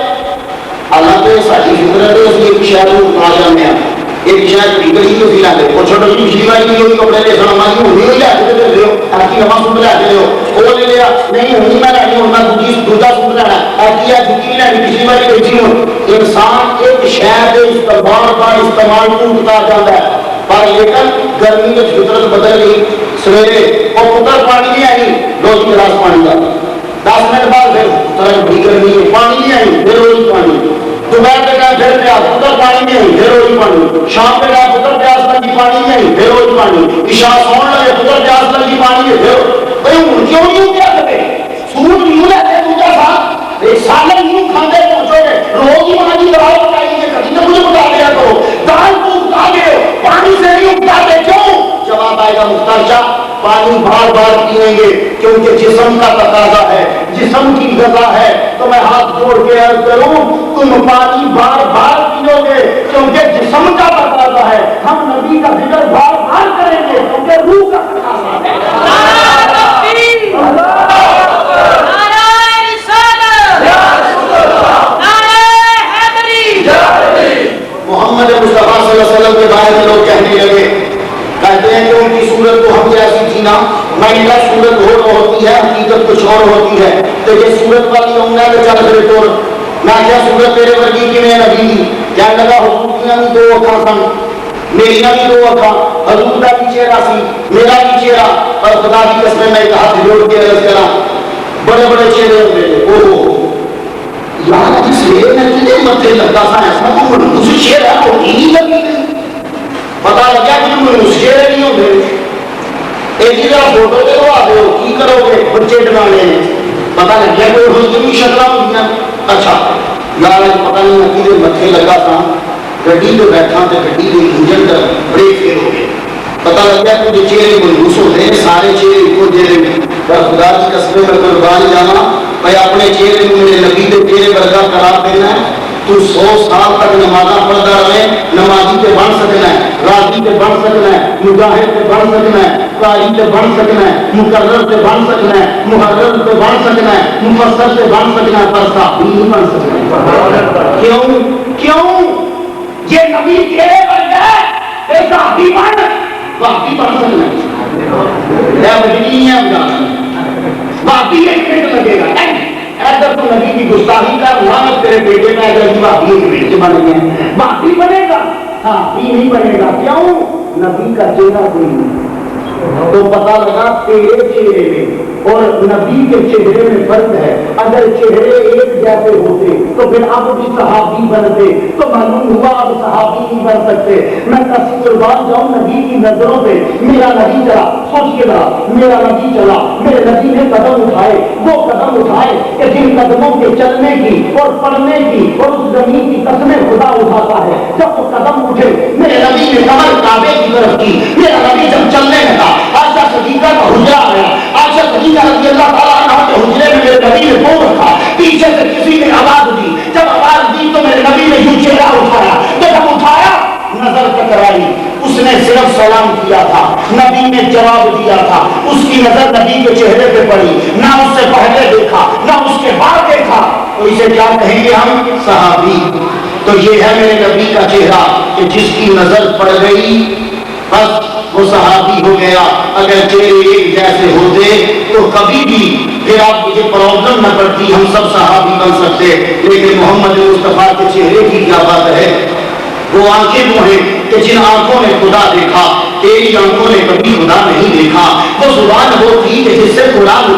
اللہ کے ساتھی فطرت ہے اس لیے ایک شہر کو اتنا جانے ہیں ایک شاید ٹھیکر ہی تو فیل آتے اور چھوٹا بھی پچھلی باری کی ہوئی کپڑے لے سلام آئی ہونی ہوئی آتے تھے لے آپ کی نماز سن لے آتے ہو وہ لے لیا نہیں ہونی میں لانی ہوں میں دوجا سن لینا آپ کی جھکی لینی پچھلی باری بیٹھی ہوں انسان ایک شہر کے استعمال کا استعمال کو اٹھتا جاتا ہے پر لیکن گرمی میں فطرت بدل گئی سویرے اور پتر پانی نہیں آئی روز گلاس پانی کا 10 منٹ بعد پھر طرح بڑی گرمی ہے پانی نہیں آئی پھر روز پانی دوپہر کے ٹائم پھر پیاس پتر پانی نہیں آئی پھر روز پانی شام کے ٹائم پتر پیاس لگی پانی نہیں آئی پھر روز پانی عشاء سون لگے پتر پیاس لگی پانی ہے پھر بھائی ہوں کیوں نہیں کیا کرے سوٹ یوں لیتے دوجا ساتھ ایک سالن یوں کھاندے پہنچو گے روز ہی پانی دراؤ بتائیے کبھی نہ مجھے بتا دیا کرو دال کو اٹھا دے پانی سے نہیں اٹھاتے کیوں جواب آئے گا مختار شاہ پانی بار بار پیئیں گے کیونکہ جسم کا تقاضا ہے جسم کی غذا ہے تو میں ہاتھ جوڑ کے عرض کروں تم پانی بار بار پیو گے کیونکہ جسم کا تقاضا ہے ہم نبی کا ذکر بار بار کریں گے کیونکہ روح کا تقاضا ہے محمد مصطفیٰ صلی اللہ علیہ وسلم کے بارے میں لوگ کہنے لگے کہتے ہیں کہ ان کی صورت تو ہم جیسی تھی نا میں کا صورت اور ہوتی ہے حقیقت کچھ اور ہوتی ہے تو یہ صورت والی عمرہ میں چل رہے تو میں کیا صورت تیرے ورگی کی میں نبی دی کہنے لگا حضور دیاں بھی دو اکھاں سن میریاں بھی دو اکھاں حضور دا بھی چہرہ سی میرا بھی چہرہ پر خدا کی قسم میں ایک ہاتھ جوڑ کے عرض کرا بڑے بڑے چہرے ہوتے ہیں اوہ یار جس ویل میں کتنے متے لگتا سا ایسا تو منوس چہرہ ہوتی نہیں لگی پتا لگا کہ منوس چہرے نہیں ہوتے ایک ہی طرح فوٹو دے دو آتے ہو کی کرو گے بچے ڈرانے پتا لگ گیا کوئی حضور کی شکلہ ہوتی ہیں اچھا یار پتہ نہیں عقیدے متھے لگا تھا گڈی تو بیٹھا تے گڈی کے انجن کا بریک فیل ہو گیا پتہ لگ گیا کہ چہرے منحوس ہوتے ہیں سارے چہرے کو چہرے پر خدا کی قسم میں قربان جانا میں اپنے چہرے کو میرے نبی کے چہرے ورگا قرار دینا ہے تو 100 سال تک نمازاں پڑھتا رہے نمازی تے بن سکنا ہے راضی تے بن سکنا ہے مجاہد تے بن سکنا ہے قاری تے بن سکنا ہے مقرر تے بن سکنا ہے محرر تے بن سکنا ہے مفسر تے بن سکنا ہے پر صحابی نہیں بن سکنا کیوں یہ نبی چہرے پر گئے اے صحابی بن سکنا ہے بجنی ہے باقی ایک منٹ لگے گا اگر تو نبی کی گستاخی کا لعنت تیرے بیٹے میں اگر باقی ایک منٹ بن گیا باقی بنے گا ہاں بھی نہیں بنے گا کیوں نبی کا چہرہ کوئی نہیں تو پتا لگا تیرے چہرے میں اور نبی کے چہرے میں فرق ہے اگر چہرے ایک جیسے ہوتے تو پھر اب بھی صحابی بنتے تو معلوم ہوا اب صحابی نہیں بن سکتے میں کسی قربان جاؤں نبی کی نظروں پہ میرا نبی چلا سوچ کے رہا میرا نبی چلا میرے نبی نے قدم اٹھائے وہ قدم اٹھائے کہ جن قدموں کے چلنے کی اور پڑھنے کی اور اس زمین کی قسمیں خدا اٹھاتا ہے جب وہ قدم اٹھے میرے نبی نے کمر کعبے کی طرف کی میرا نبی جب چلنے لگا عائشہ صدیقہ کا حجرہ آیا عائشہ صدیقہ رضی اللہ تعالیٰ عنہ کے حجرے میں میرے نبی نے پاؤں رکھا پیچھے سے کسی نے آواز دی جب آواز دی تو میرے نبی نے یوں چہرہ اٹھایا تو جب اٹھایا نظر ٹکرائی اس نے صرف سلام کیا تھا نبی نے جواب دیا تھا اس کی نظر نبی کے چہرے پہ پڑی نہ اس سے پہلے دیکھا نہ اس کے بعد دیکھا تو اسے کیا کہیں گے ہم صحابی تو یہ ہے میرے نبی کا چہرہ کہ جس کی نظر پڑ گئی بس وہ صحابی ہو گیا اگر چہرے ایک جیسے ہوتے تو کبھی بھی پھر آپ مجھے پرابلم نہ پڑتی ہم سب صحابی بن سکتے لیکن محمد مصطفیٰ کے چہرے کی کیا بات ہے وہ آنکھیں وہ ہیں کہ جن آنکھوں نے خدا دیکھا تیری آنکھوں نے کبھی خدا نہیں دیکھا وہ زبان وہ تھی کہ جس سے قرآن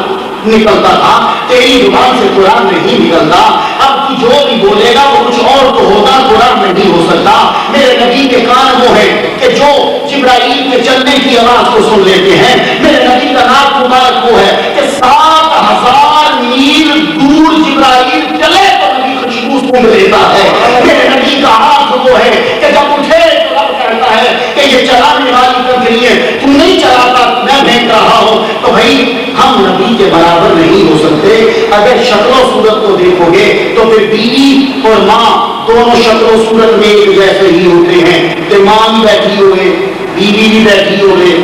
نکلتا تھا تیری زبان سے قرآن نہیں نکلتا اب تو جو بھی بولے گا وہ کچھ اور تو ہوگا قرآن نہیں ہو سکتا میرے نبی کے کان وہ ہے کہ جو جبرائیل کے چلنے کی آواز کو سن لیتے ہیں میرے نبی کا نام مبارک وہ ہے کہ 7,000 میل دور جبرائیل چلے تو نبی خوشبو سونگ لیتا ہے میرے نبی کا ہاتھ وہ ہے کہ جب اٹھے تو رب کہتا ہے کہ یہ چلانے والی کنکریے تو نہیں چلاتا میں پھینک رہا ہوں تو بھائی ہم نبی کے برابر نہیں ہو سکتے اگر شکل و صورت کو دیکھو گے تو پھر بیوی اور ماں دونوں شکل و صورت میں ایک جیسے ہی ہوتے ہیں کہ ماں بھی بیٹھی ہوئے بیوی بھی بیٹھی ہوئے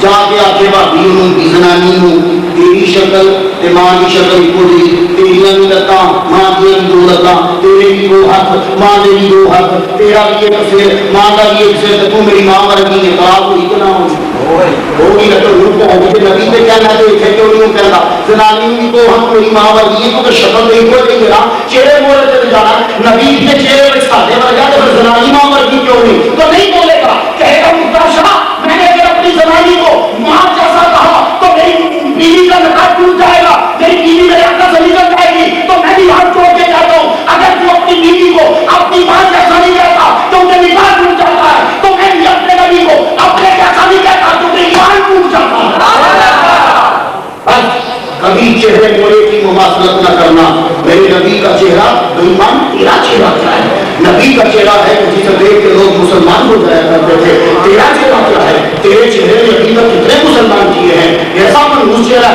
جا کے آتے بھابی ہوں کی زنانی ہوں تیری شکل تے ماں کی شکل کو دی تیریاں بھی لتاں ماں کی بھی دو لتاں تیرے بھی دو ہاتھ ماں دے بھی دو ہاتھ تیرا بھی ایک سر ماں کا بھی ایک سر تو میری ماں ورگی ہے خراب ہوئی تو نہ ہوگی تو روپ ہوگی نبی سے کہنا تو اسے کیوں نہیں کہنا زنانی بھی تو ہم میری ماں ورگی ہے کیونکہ شکل تو ایک نہیں میرا چہرے مورے چلے جانا نبی کے چہرے میں سادے ورگا تو زنانی ماں ورگی کیوں نہیں تو نہیں بولے گا کہے گا مفتا شاہ میں نے اگر اپنی زنانی کو ماں جیسا کہا تو میری بیوی کا نکاح ٹوٹ جائے گا میری بیوی میرے آقا سے نکل جائے گی تو میں بھی ہاتھ جوڑ کے جاتا ہوں اگر تو اپنی بیوی کو اپنی ماں جیسا نہیں کہتا تو انہیں نکاح ٹوٹ جاتا ہے تو میں بھی اپنے نبی کو اپنے جیسا نہیں کہتا تو انہیں ایمان ٹوٹ جاتا ہے کبھی چہرے مولے کی مماثلت نہ کرنا میرے نبی کا چہرہ ایمان تیرا چہرہ کیا ہے نبی کا چہرہ ہے جسے دیکھ کے لوگ مسلمان ہو جایا کرتے تھے تیرا چہرہ کیا ہے تیرے چہرے میں ابھی تک کتنے مسلمان کیے ہیں ایسا منحوس چہرہ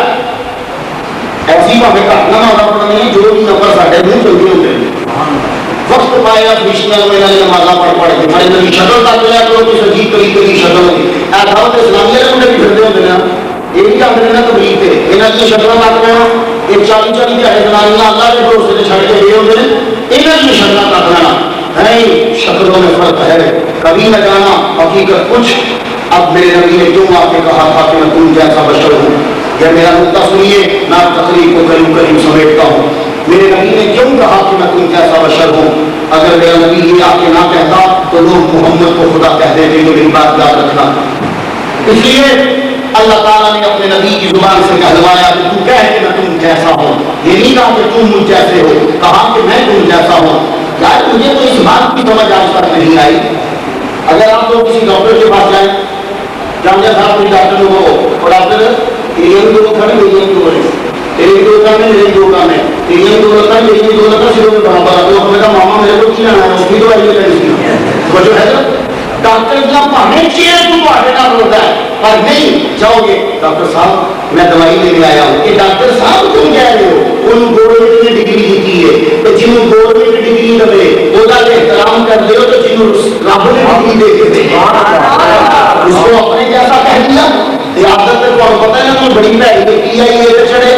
ایسی باتیں کرنا ہونا پڑنا نہیں جو بھی نفر ساڈے منہ چلتے ہوتے ہیں وقت پایا بیشمل میں نمازاں پڑھ کے ہمارے نبی شکل تک لیا کرو تو عجیب کئی شکل ہوگی دعوت اسلامیہ کے منڈے بھی پھرتے ہوتے ہیں یہ بھی آتے ہیں تبلیغ سے یہاں کی شکل تک لینا یہ 40 دیہڑے زنانیاں اللہ کے بھروسے سے چھڑ کے گئے ہوتے ہیں یہاں کی شکل تک لینا نہیں شکلوں میں فرق ہے کبھی نہ جانا حقیقت کچھ اب میرے نبی نے کیوں آ کے کہا تھا کہ میں تم جیسا بشر ہوں یا میرا نقطہ سنیے میں تقریر کو قریب قریب سمیٹتا ہوں میرے نبی نے کیوں کہا کہ میں تم جیسا بشر ہوں؟ اگر میرا نبی یہ آ کے نہ کہتا تو لوگ محمد کو خدا کہہ دیتے، میری بات یاد رکھنا۔ اس لیے اللہ تعالیٰ نے اپنے نبی کی زبان سے کہلوایا کہ تو کہہ کہ میں تم جیسا ہوں، یہ نہیں کہا کہ تم مجھ جیسے ہو، کہا کہ میں تم جیسا ہوں۔ یار مجھے تو اس بات کی سمجھ آج تک نہیں آئی۔ اگر آپ لوگ کسی ڈاکٹر کے پاس جائیں، جامعہ صاحب کوئی ڈاکٹر ہو اور ڈاکٹر یہ دو کھڑے یہ دو تیری دو کام ہے میری دو کام ہے، تیری دو لگتا ہے میری دو لگتا ہے، برابر ہے۔ ہمیں کہا ماما میرے کو کیا ہے اس کی تو آئی ہے وہ جو ہے ڈاکٹر کا پڑھنے چاہیے تو آگے نہ ہوتا ہے، پر نہیں جاؤ گے ڈاکٹر صاحب میں دوائی لینے آیا ہوں کہ ڈاکٹر صاحب تم کہہ رہے ہو ان گورنمنٹ نے ڈگری دیتی ہے تو جن گورنمنٹ ڈگری دے وہ احترام کر دے تو جن رب نے ڈگری دے کے دے اس کو اپنے جیسا کہہ دیا۔ عادت کو پتہ ہے نا بڑی بھائی کی آئی ہے چڑھے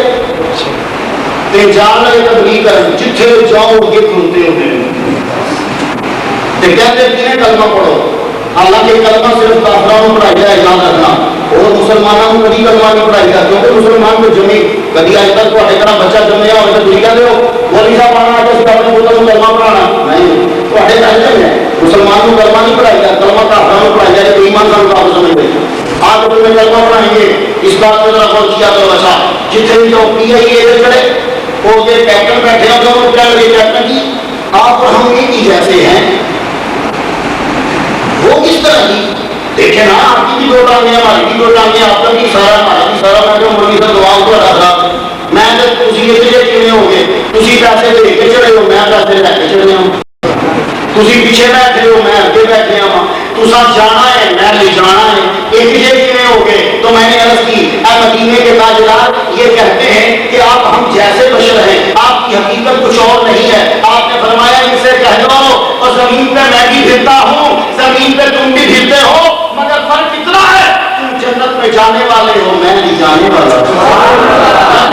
تے جان لگے تبلیغ کریں جتھے جاؤ گے سنتے ہوئے کہتے ہیں کلمہ پڑھو، حالانکہ کلمہ صرف کافروں کو پڑھائی جائے یاد رکھنا، اور مسلمانوں کو کبھی کلمہ نہیں پڑھائی جائے، کیونکہ مسلمان کو جمی کبھی آج تک تو طرح بچہ جمیا ہو تو تھی کہتے ہو مولوی صاحب آنا آج سے اپنے بولتا ہوں کلمہ پڑھانا نہیں، تو کہتے ہیں مسلمان کو کلمہ نہیں پڑھائی جائے، کلمہ کافروں کو پڑھائی جائے تو ایمان کا مقابلہ سمجھتے ہیں۔ آج تمہیں کلمہ پڑھائیں گے اس بات کو ذرا غور کیا کرو، اچھا جتنے جو پی آئی اے کھڑے وہ یہ کیپٹن بیٹھے ہیں تو کیا لگے کیپٹن جی آپ اور ہم ایک ہی جیسے ہیں، وہ کس طرح کی دیکھیں نا آپ کی بھی دو ٹانگیں ہماری بھی دو ٹانگیں آپ کا بھی سارا ہمارا بھی سارا میں جو مرغی سے دعاؤں کو رکھا میں جب تسی اتنے کیویں ہو گے تسی پیسے دے کے چڑھے ہو میں پیسے لے کے چڑھے ہوں، تسی پیچھے بیٹھے ہو میں اگے بیٹھے ہوں، تسا جانا ہے میں لے جانا ہے، ایک جے کیویں ہو گئے؟ تو میں نے عرض کی اے مدینے کے تاجدار یہ کہتے ہیں کہ آپ ہم جیسے بشر ہیں، آپ کی حقیقت کچھ اور نہیں ہے۔ آپ نے فرمایا ان سے کہہ دو اور زمین پہ میں بھی پھرتا ہوں زمین پہ تم بھی پھرتے ہو، مگر فرق اتنا ہے تم جنت میں جانے والے ہو میں نہیں جانے والا ہوں۔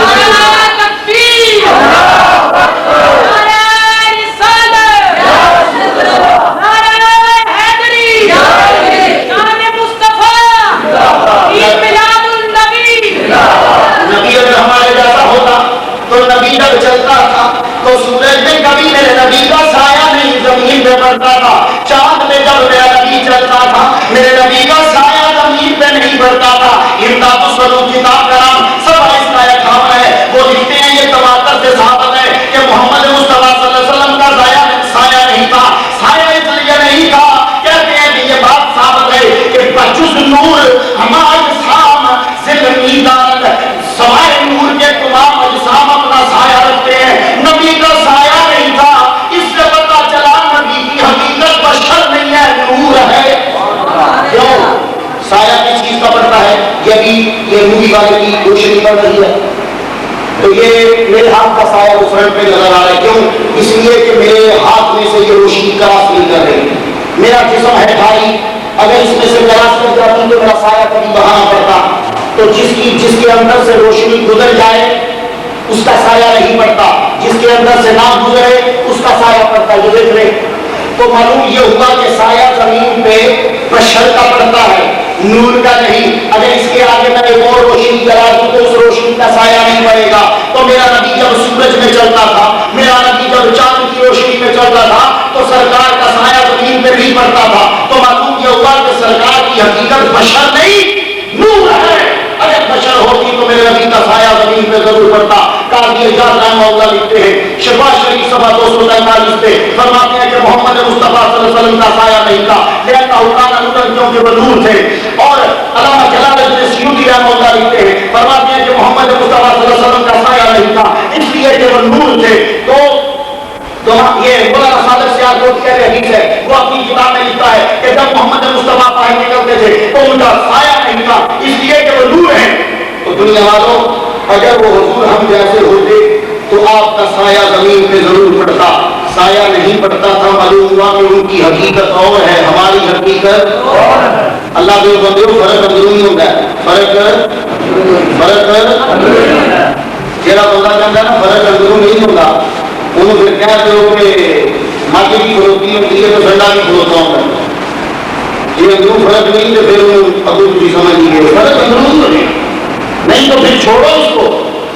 نبی اگر ہمارے جیسا ہوتا تو نبی جب چلتا تھا تو سورج میں کبھی میرے نبی کا سایہ نہیں زمین پہ پڑتا تھا، چاند میں جب میرا نبی چلتا تھا میرے نبی کا سایہ زمین پہ نہیں پڑتا تھا۔ امداد السلوک کتاب کا نام سب اس کا احکام ہے، وہ لکھتے ہیں یہ تواتر سے ثابت ہے کہ محمد مصطفیٰ صلی اللہ علیہ وسلم کا سایہ نہیں تھا، سایہ اس لیے نہیں تھا کہتے ہیں کہ یہ بات ثابت ہے کہ بجز نور ہمارے سام زمیندار سوائے نور کے تمام اجسام اپنا سایہ رکھتے ہیں، نبی کا سایہ نہیں تھا، اس سے پتہ چلا نبی کی حقیقت بشر نہیں ہے نور ہے۔ کیوں؟ سایہ کس چیز کا پڑتا ہے؟ یہ مووی والے کی روشنی پڑ رہی ہے تو یہ میرے ہاتھ کا سایہ وہ فرنٹ پہ نظر آ رہا ہے، کیوں؟ اس لیے کہ میرے ہاتھ میں سے یہ روشنی کراس نہیں کر رہی، میرا جسم ہے بھاری، اگر اس میں سے کراس کر جاتی تو میرا سایہ کبھی بہانا پڑتا، تو جس کے اندر سے روشنی گزر جائے اس کا سایہ نہیں پڑتا، جس کے اندر سے نہ گزرے اس کا سایہ پڑتا، یہ دیکھ لیں۔ تو معلوم یہ ہوا کہ سایہ زمین پہ بشر کا پڑتا ہے نور کا نہیں۔ اگر اس کے آگے میں ایک اور روشنی جلا دوں تو اس روشنی کا سایہ نہیں پڑے گا۔ تو میرا نبی جب سورج میں چلتا تھا، میرا نبی جب چاند کی روشنی میں چلتا تھا تو سرکار کا سایہ زمین پہ نہیں پڑتا تھا، تو معلوم یہ ہوا کہ سرکار کی حقیقت بشر نہیں نور ہے۔ اگر بشر ہوتی تو میرے نبی کا سایہ زمین پہ ضرور پڑتا۔ قاضی اعجاز رحمہ اللہ لکھتے ہیں شفا شریف صفحہ 243 پہ فرماتے ہیں کہ محمد مصطفیٰ صلی اللہ علیہ وسلم کا سایہ نہیں تھا، لہذا حکام نور کیونکہ وہ نور تھے۔ اور علامہ جلال الدین سیوطی رحمہ اللہ لکھتے ہیں فرماتے ہیں کہ محمد مصطفیٰ صلی اللہ علیہ وسلم کا سایہ نہیں تھا اس لیے کہ وہ نور تھے۔ تو یہ مولانا صادق سیالکوٹ کی حدیث ہے، وہ اپنی کتاب میں لکھتا ہے کہ جب محمد مصطفیٰ باہر نکلتے تھے تو ان کا سایہ نہیں تھا اس لیے کہ وہ نور ہیں۔ تو دنیا والوں اگر وہ حضور ہم جیسے ہوتے تو آپ کا سایہ زمین پہ ضرور پڑتا، سایہ نہیں پڑتا تھا، معلوم ہوا کہ ان کی حقیقت اور ہے، ہماری حقیقت اور ہے۔ اللہ کے بندوں فرق اندرونی ہوتا ہے، فرق جہاں بندہ کہتا ہے نا فرق اندرون نہیں ہوتا، انہوں پھر کہتے ہو کہ ماتی بھی کھلوتی ہوتی ہے تو ٹھنڈا بھی کھلوتا ہوتا ہے، یہ اندرون فرق نہیں تو پھر انہوں ابو تجھے سمجھ لیجیے فرق اندرون تو نہیں تو پھر چھوڑو اس کو،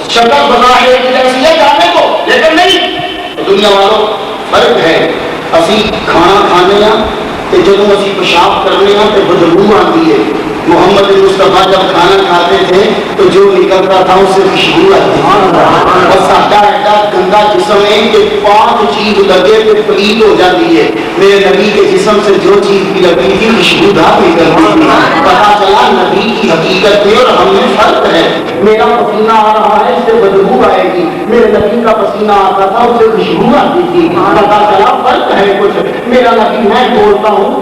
شکل بنا ہے ایک جیسی ہے جانے کو، لیکن نہیں مدینہ والوں فرق ہے اسی کھانا کھانے تے جدوں اسی پیشاب کرنے تے بدبو آتی ہے. محمد مصطفیٰ جب کھانا کھاتے تھے تو جو نکلتا تھا اس سے خوشبو آتی ہے. اور ساڈا ایڈا گندا جسم ہے کہ پاک چیز لگے تو پلید ہو جاتی ہے. میرے نبی کے جسم سے جو چیز بھی لگتی تھی خوشبودار نکلتی تھی. پتا چلا نبی کی حقیقت میں اور ہم میں فرق ہے. میرا پسینہ آ رہا ہے اس سے بدبو آئے گی, میرے نبی کا پسینہ آتا تھا اس سے خوشبو آتی تھی. پتا چلا فرق ہے کچھ. میرا نبی میں بولتا ہوں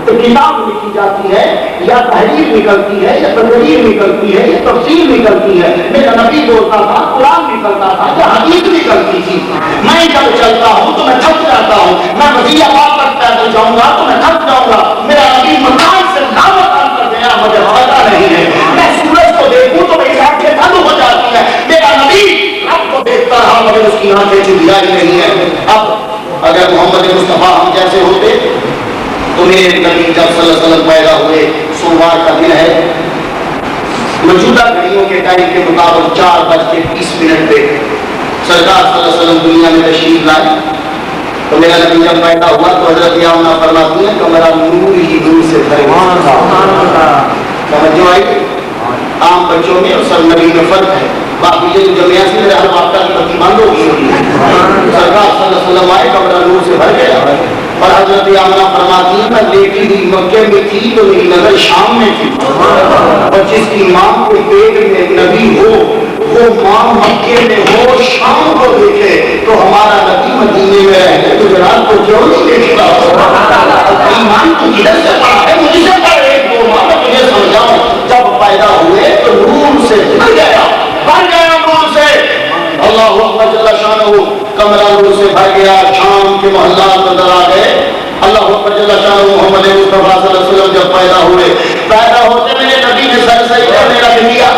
تو کتاب لکھی جاتی ہے یا تحریر نکلتی ہے یا تقریر نکلتی ہے یا تفسیر نکلتی ہے. میرا نبی بولتا تھا قرآن نکلتا تھا یا حدیث نکلتی تھی. میں جب چلتا ہوں تو میں تھک جاتا ہوں. میں وزیر آباد تک پیدل جاؤں گا تو میں تھک جاؤں گا. میرا نبی مکان سے دعوت کر دیا مجھے فائدہ نہیں ہے. میں سورج کو دیکھوں تو میری آنکھیں بند ہو جاتی ہیں. میرا نبی رب کو دیکھتا رہا مگر اس کی آنکھیں چڑیائی نہیں ہے. اب اگر محمد مصطفیٰ ہم جیسے ہوتے تو میرے نبی جب صلی اللہ علیہ وسلم پیدا ہوئے سوموار کا دن ہے, موجودہ گھڑیوں کے ٹائم کے مطابق 4:20 پہ سرکار صلی اللہ علیہ وسلم دنیا میں تشریف لائے. تو میرا نبی جب پیدا ہوا تو حضرت آمنہ فرماتی ہیں کہ میرا نور ہی نور سے بھرے. توجہ آئی. عام بچوں میں اور سب نبی میں فرق ہے. باقی یہ جمعیہ سے میرے ہر واقعہ کی بتی بند ہو گئی ہوتی ہے. سرکار صلی اللہ علیہ وسلم آئے کہ میرا نور سے بھر گیا. اور حضرت آمنہ فرماتی ہیں میں لیٹی ہوئی مکے میں تھی تو میری نظر شام میں تھی. اور جس کی ماں کے پیٹ میں نبی ہو وہ ماں مکے میں ہو شام کو دیکھے تو ہمارا نبی مدینے میں رہے تو جناب کو کیوں نہیں دیکھتا. ایمان تو کدھر سے پڑا ہے مجھ سے پڑھ ایک دو ماں میں تجھے سمجھاؤں. جب پیدا ہوئے تو نور سے بھر گیا نور سے. اللہ اکبر جل شانہ. کمرہ نور سے بھر گیا. شام کے محلات نظر آ گئے. اللہ اکبر جل شانہ. محمد مصطفیٰ صلی اللہ علیہ وسلم جب پیدا ہوئے, پیدا ہوتے میرے نبی نے سر سجدے میں رکھ دیا.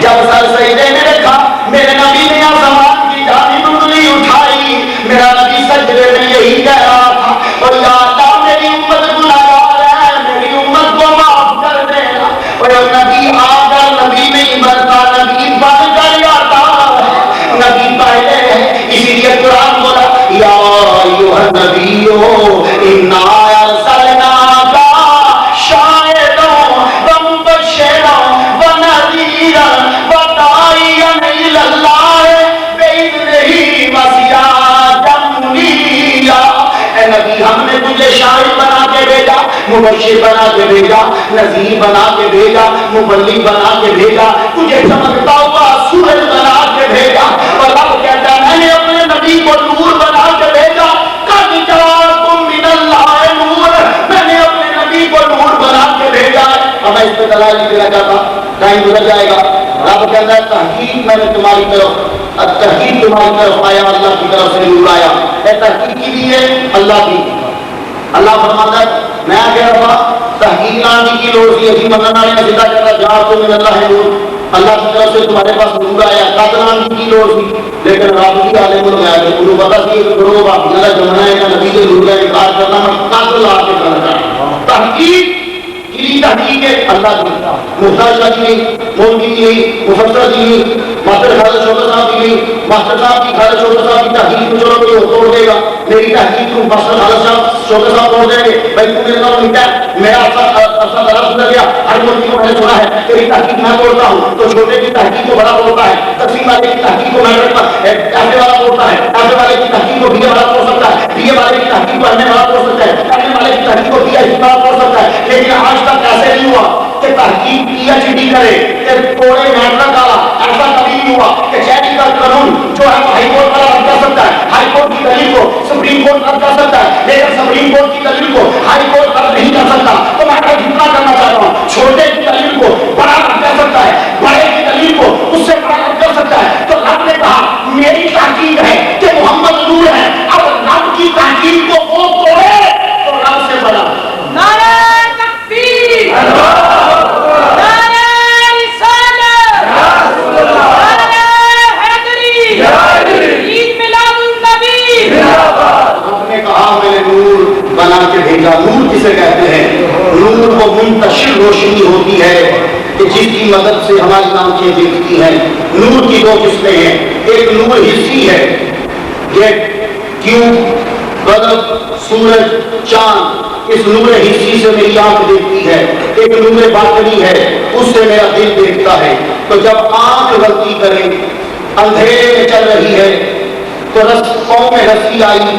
جب سر سجدے میں رکھا میرے نبی نے آسمان کی جانب انگلی اٹھائی. میرا نبی سجدے میں یہی کہہ رہا تھا اور یا اللہ میری امت گنہگار ہے, میری امت کو معاف کر دینا. اور نبی آ کر نبی نہیں بنتا, نبی بن کر آتا ہے. نبی پہلے ہے اسی لیے قرآن بولا یا ایھا النبی انا ارسلناک شاہدا ومبشرا ونذیرا وداعیا الی اللہ باذنہ وسراجا منیرا. اے نبی ہم نے تجھے شاہد بنا کے بھیجا, مبشر بنا کے بھیجا, نذیر بنا کے بھیجا, مبلغ بنا کے بھیجا, تجھے چمکتا ہوا سورج بنا کے بھیجا. اور رب کہتا ہے میں نے اپنے نبی کو نور بنا کے بھیجا. قد جاءکم من اللہ نور, میں نے اپنے نبی کو نور بنا کے بھیجا. اب میں اس پہ دلائل نہیں دینا چاہتا, ٹائم گزر جائے گا. رب کہتا ہے تحقیق میں نے تمہاری طرف, تحقیق تمہاری طرف آیا, اللہ کی طرف سے نور آیا. اے تحقیق کی بھی ہے اللہ کی. اللہ فرماتا ہے میں کہہ رہا تحقیق لانے کی لوڑ سی اسی مدن والے سیدھا کہتا جا تو من اللہ نور, اللہ کی طرف سے تمہارے پاس نور آیا. قد لانے کی لوڑ سی لیکن رب کی عالم میں آئے انہوں پتا سی کہ گروہ باقی اللہ جمنا ہے نبی کے نور کا انکار کرنا میں قد لا کے کرنا. تحقیق کی تحقیق ہے اللہ کی. محتاج شاہ کی نہیں, مولوی کی نہیں, مفسر کی نہیں, ماسٹر خالد شوکت صاحب کی نہیں. ماسٹر صاحب کی خالد شوکت صاحب کی تحقیق کو چلو کوئی توڑ دے گا, میری تحقیق کو ماسٹر خالد صاحب شوکت صاحب توڑ دیں گے. بھائی تو میرے نام لکھا ہے, میرا اپنا ذرا سدھر گیا. ہر مولوی کو میں نے سنا ہے تیری تحقیق میں توڑتا ہوں تو چھوٹے کی تحقیق کو بڑا توڑتا ہے, تقسیم والے کی تحقیق کو میں ایسے والا توڑتا ہے, ایسے والے کی تحقیق کو بی اے والا توڑ سکتا ہے, بی اے والے کی تحقیق کو ایم اے والا توڑ سکتا ہے, ایم اے والے کی تحقیق کو پی ایچ ڈی والا توڑ سکتا ہے. لیکن آج تک ایسے نہیں ہوا کہ تحقیق پی ایچ ڈی کرے کہ توڑے میٹرک والا. ایسا کبھی نہیں ہوا کہ شہری کا قانون جو ہے ہائی کورٹ والا رد کر سکتا ہے, ہائی کورٹ کی دلیل کو سپریم کورٹ رد کر سکتا ہے, لیکن سپریم کورٹ کی دلیل کو ہائی کورٹ رد نہیں کر سکتا. تو میں جتنا کرنا چاہتا ہوں, چھوٹے کی دلیل کو بڑا رد کر سکتا ہے, بڑے کی دلیل کو اس سے بڑا رد کر سکتا ہے. تو رب نے کہا میری تحقیق ہے کہ محمد نور ہے. اب رب کی تحقیق کو وہ توڑے تو رب سے بڑا. نعرہ تکبیر, نعرہ رسالت, نعرہ حیدری, عید میلاد النبی. آپ نے کہا میں نے نور بنا کے بھیجا. نور کسے کہتے ہیں؟ نور وہ منتشر روشنی ہوتی ہے کہ جس کی مدد سے ہماری آنکھیں دیکھتی ہیں. نور کی دو قسمیں ہیں, ایک نور حسی ہے یہ کیوں بدر سورج چاند اس نور حسی سے میری آنکھ دیکھتی ہے، ایک نور باطنی ہے اس سے میرا دل دیکھتا ہے. تو جب آنکھ غلطی کرے اندھیرے میں چل رہی ہے تو پاؤں میں رسی آئی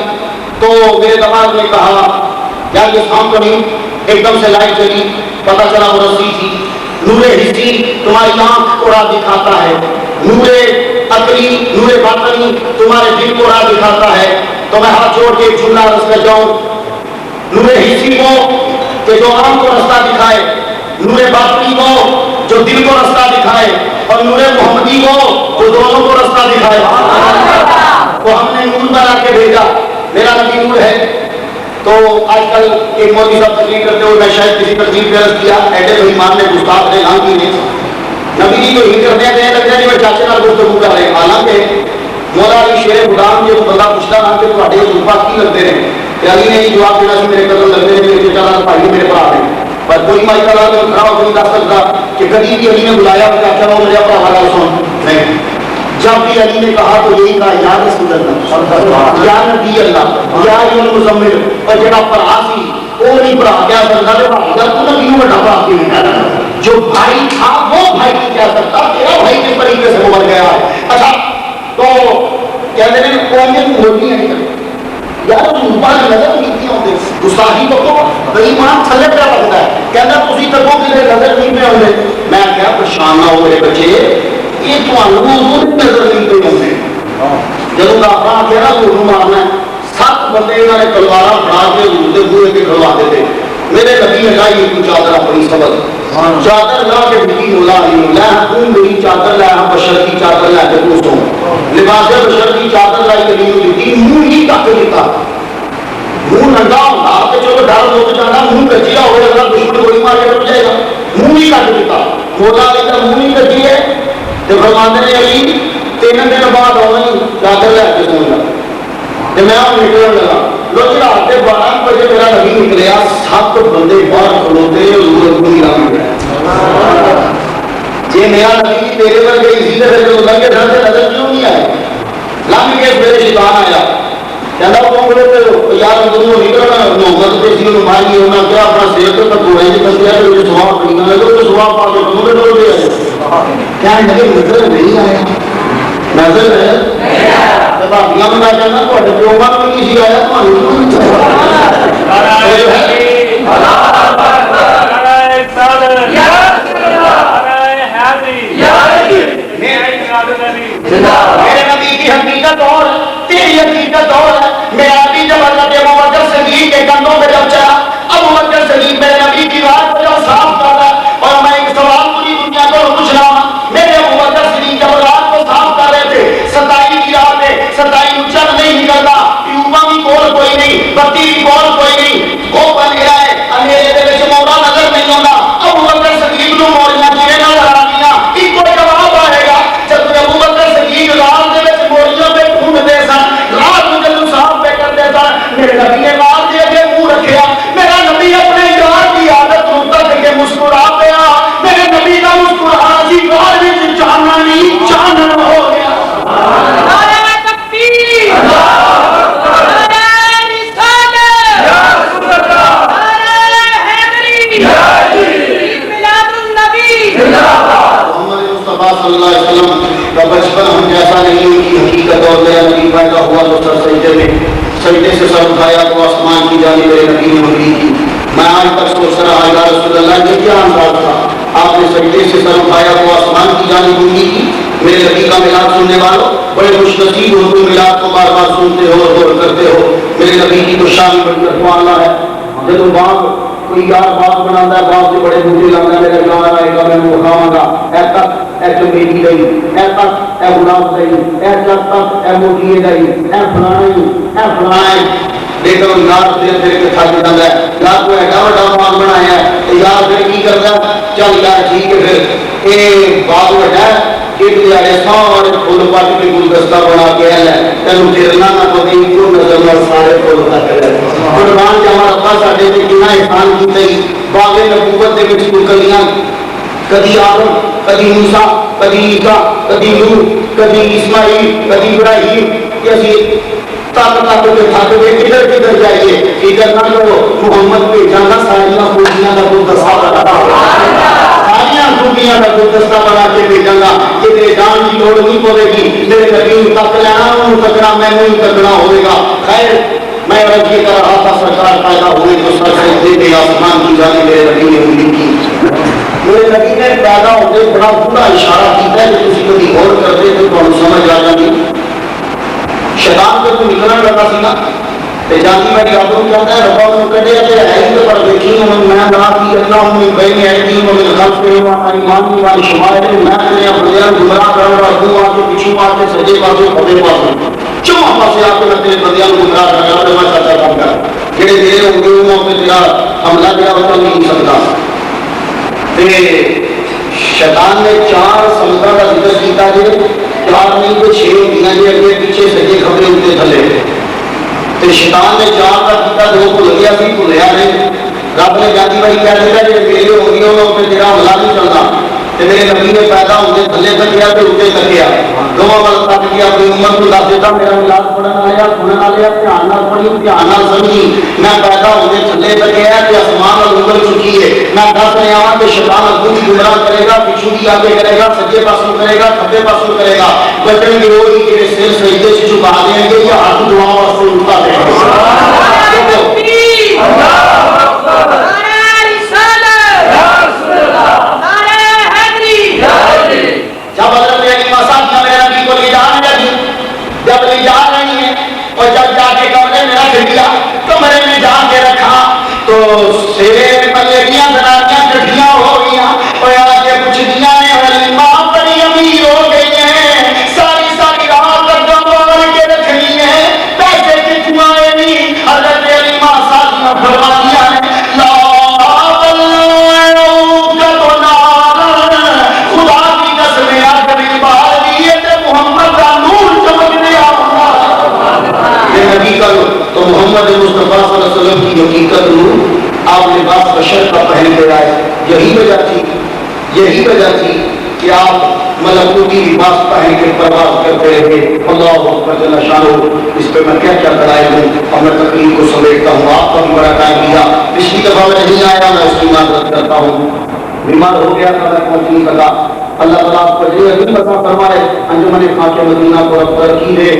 تو میرے دماغ نے کہا یار یہ سام تو نہیں، ایک دم سے لائٹ چلی، پتا چلا وہ رسی تھی. نور حسی تمہاری آنکھ کو راہ دکھاتا ہے، نور عقلی نور باطنی تمہارے دل کو راہ دکھاتا ہے. تو میں ہاتھ جوڑ کے ایک جملہ عرض کر جاؤں، نور حسی کو کہ جو آنکھ کو رستہ دکھائے، نور باطنی کو جو دل کو رستہ دکھائے، اور نور محمدی کو جو دونوں کو رستہ دکھائے. تو ہم نے نور بنا کے بھیجا، میرا نبی نور ہے. تو آج کل ایک مودی صاحب تقریر کرتے ہوئے میں شاید کسی تقریر پہ عرض کیا ایڈے بھائی مان نے گستاخ نے نام کی نے نبی جی کو ہی کرتے ہیں لگتا ہے کہ چاچے نال گفتگو کر رہے ہیں. حالانکہ مولا علی شیر غلام جو بندہ پوچھتا نا کہ تھوڑے زلفا کی لگتے ہیں کہ علی نے یہ جواب دینا سی میرے قدم لگتے ہیں میرے چچا نال بھائی میرے بھرا ہیں، پر کوئی مائی کا لال کھڑا ہو نہیں دس سکتا کہ کبھی بھی علی نے بلایا کہ آخر وہ میرا بھرا والا سن نہیں. جب بھی علی نے کہا تو یہی کہا یا رسول اللہ یا نبی اللہ یا المزمل. اور جڑا بھرا سی وہ نہیں بھرا کہہ سکتا جب تو نبی بڑا بھرا کی جو بھائی تھا وہ بھائی نہیں کہہ سکتا تیرا بھائی کس طریقے سے مر گیا ہے. اچھا تو کہتے ہیں قومیت ہوتی ہے یار اوپر نظر نہیں کی ہوتے گستاخی تو ایمان تھلے پہ لگتا ہے. کہنا تسی تکو کہ نظر نہیں پہ ہوتے. میں کیا پریشان نہ ہو میرے بچے یہ تمہیں نظر نہیں پہ ہوتے. جب آپ کہہ رہا تو مارنا ہے 7 بندے انہوں نے تلوار بنا کے اردے بوئے کے کھلوا دیتے. میرے نبی نے کہا یہ کوئی چادر اپنی سبق چادر لا کے بکی مولا علی لے خون میری چادر لے ہم بشر کی چادر لے کے دوستوں لباس بشر کی چادر لائی کے لیے دیتی منہ ہی تک دیتا. منہ ننگا ہوتا کہ چلو ڈر ہو کے جانا منہ کچیا ہو جائے گا دشمن گولی مار کے ٹر جائے گا. منہ ہی کٹ دیتا. مولا علی کا منہ ہی کٹی ہے تو فرماتے نے علی 3 دن بعد آؤں چادر لے کے سونا. میں نکلنے لگا لو جی رات کے 12 بجے میرا نبی نکلیا 7 بندے باہر کھلوتے جی میرا نبی تیرے پر گئی اسی طرح جو لگے ڈر سے نظر کیوں نہیں آئے. لنگ کے میرے شیطان آیا کہنا وہ بولے تو یار دونوں نکلنا محمد پہ سی ماری ہونا کیا اپنا صحت تک ہو رہے جی کیا مجھے سواب پڑی نہ لگے تو سواب پا کے تمہیں ڈول دیا کیا نبی نظر نہیں آیا نظر ہے بھابیاں میں میں کہنا تھوڑے پیو مت بھی نہیں سی آیا میرے نبی کی حقیقت اور تیری حقیقت اور میرا بھی جب حضرت ابوبکر صدیق کے کندھوں پہ جب چلا ابوبکر صدیق میرے نبی کی بات کو جب صاف کر رہا اور میں ایک سوال پوری دنیا کو پوچھ رہا ہوں میرے ابوبکر صدیق جب رات کو صاف کر رہے تھے 27 کی رات ہے 27 چند نہیں نکلتا ٹیوبا بھی کول کوئی نہیں بتی بھی کول کوئی نہیں وہ بن گیا ہے اندھیرے دے وچ موڑا نظر نہیں آتا ابوبکر صدیق نو موڑیاں کیویں نہ لگا دیا ایک کوئی جواب آئے گا جب ابوبکر صدیق رات دے وچ موڑیاں پہ ڈھونڈتے سن رات کو جب صاف پہ کرتے سن میرے نبی نے مار دے کے منہ رکھیا میرا نبی اپنے یار کی عادت نو تک کے مسکرا پیا میرے نبی کا مسکرانا سی گھر وچ جانا نہیں چانن ہو گیا. صلی اللہ علیہ وسلم کا بچپن ہم جیسا نہیں ان کی حقیقت اور میرا نبی پیدا ہوا تو سر سجدے میں سجدے سے سر اٹھایا تو آسمان کی جانب میرے نبی نے منگی کی. میں آج تک سوچ رہا یا رسول اللہ یہ کیا انداز تھا آپ نے سجدے سے سر اٹھایا تو آسمان کی جانب منگی کی. میرے نبی کا میلاد سننے والوں بڑے خوش نصیب ہو تم میلاد کو بار بار سنتے ہو اور کرتے ہو. میرے نبی کی تو شان بڑی رکھوانا ہے. جب باپ کوئی یار باپ بناتا ہے باپ سے بڑے بوٹے لاتا ہے میرا جوان آئے گا میں وہ کھاواں گا اے تک اے چمیلی گئی اے تک اے گلاب گئی اے تک اے موٹیے گئی اے فلانا ہی لیکن یار پھر کے تھک جاتا ہے یار کو ایڈا بڑا باغ بنایا ہے یار پھر کی کرتا چل یار ٹھیک ہے پھر یہ باغ بڑا ہے ایک دیارے سارے پھول پٹ کے گلدستہ بنا کے ہے تینوں پھرنا نہ پوے کو نظر نہ سارے پھول تک ہے قربان جاواں ربا ساڈے تے کتنا احسان کیتا ہے. باغ نبوت دے وچ کلیاں کدی آدم کدی موسیٰ کدی عیسیٰ کدی نوح کدی اسماعیل کدی ابراہیم کہ اسی تک کے تھک گئے کدھر کدھر جائیے فکر نہ کرو محمد بھیجا نہ ساریاں خوبیاں کا گلدستہ بنا ساریاں خوبیاں کا گلدستہ بنا کے بھیجا گا کہ جان کی لوڑ نہیں پڑے گی میرے نبی تک لینا انہوں تکنا میں نہیں تکنا ہوئے گا خیر میں عرض یہ کر رہا تھا سرکار پیدا ہوئے تو سر سجدے پہ آسمان کی جانب میرے نبی نے انگلی کی میرے نبی نے پیدا ہوتے بڑا پورا اشارہ کیا ہے کہ تسی کبھی غور کرتے تو تمہیں سمجھ آ جاتی شیطان کو تو نکلنا لگا سی نا تے جاتی میں یادوں کہتا ہے ربا کو کڈے تے ہے ہی پر دیکھی ہم میں بنا کی اللہ ہم بین ایدی و من خلف و ایمان و شمائل میں نے اپنے گمراہ کرنا رکھوں آ کے پیچھے آ کے سجے پاسے کھبے پاسے چوں پاسے آ کے میں تیرے بندیاں گمراہ کرنا تے میں چاچا کام کر جڑے میرے ہوں گے انہوں پہ تیرا حملہ کیا ہوتا نہیں سکتا تے شیطان نے 4 سمتوں کا ذکر کیتا ہے 4 نہیں تو 6 ہوندیاں جی اگے پیچھے سجے کھبے اوتے تھلے تے شیطان نے 4 کا کیتا جو بھول گیا سی بھولیا نہیں رب نے جاتی بھائی کہہ دیتا جی میرے ہو گئی انہوں پہ تیرا حملہ نہیں چلنا تے میرے نبی نے پیدا ہوتے تھلے تکیا تے اوتے تکیا دونوں ول تک گیا اپنی امت کو دس دیتا میرا ملاد پڑھن والے سنن والے دھیان نال پڑھی دھیان نال سمجھی میں پیدا ہوتے تھلے تکیا تے آسمان وال اوپر چکی ہے میں دس رہا ہوں کہ شیطان اگوں بھی گمراہ کرے گا پیچھے بھی آگے کرے گا سجے پاسوں کرے گا کھبے پاسوں کرے گا بچن گے وہی کہ سر سجدے سے جھکا دیں گے یا ہاتھ دعا واسطے اٹھا دیں گے جب حضرت علیمہ صاحب میرے نبی کو لے جانے لگی جب لے جا رہی ہیں اور جب جا کے کمرے میں رکھ دیا کمرے میں جا کے رکھا تو سیرے میں پلیٹیاں زنانیاں کٹھیاں ہو گیا اور آ کے کچھ دیا نے علیمہ بڑی امیر ہو گئی ہیں ساری ساری رات تک گنبھال کے رکھ لی ہیں پیسے کی کمائے نہیں حضرت علیمہ صاحب فرما دیا ہے تو محمد مصطفیٰ صلی اللہ علیہ وسلم کی حقیقت نور آپ لباس بشر کا پہن کے آئے یہی وجہ تھی کہ آپ ملکوتی لباس پہن کے پرواز کرتے رہے اللہ اکبر جل شانہ اس پہ میں کیا کرائے ہوں اور میں تقریر کو سمیٹتا ہوں آپ کا بھی بڑا ٹائم دیا پچھلی دفعہ میں نہیں آیا میں اس کی معذرت کرتا ہوں بیمار ہو گیا تھا میں پہنچ نہیں سکا اللہ تعالیٰ آپ کو یہ عظیم عطا فرمائے انجمن خاک مدینہ کو رب ترقی دے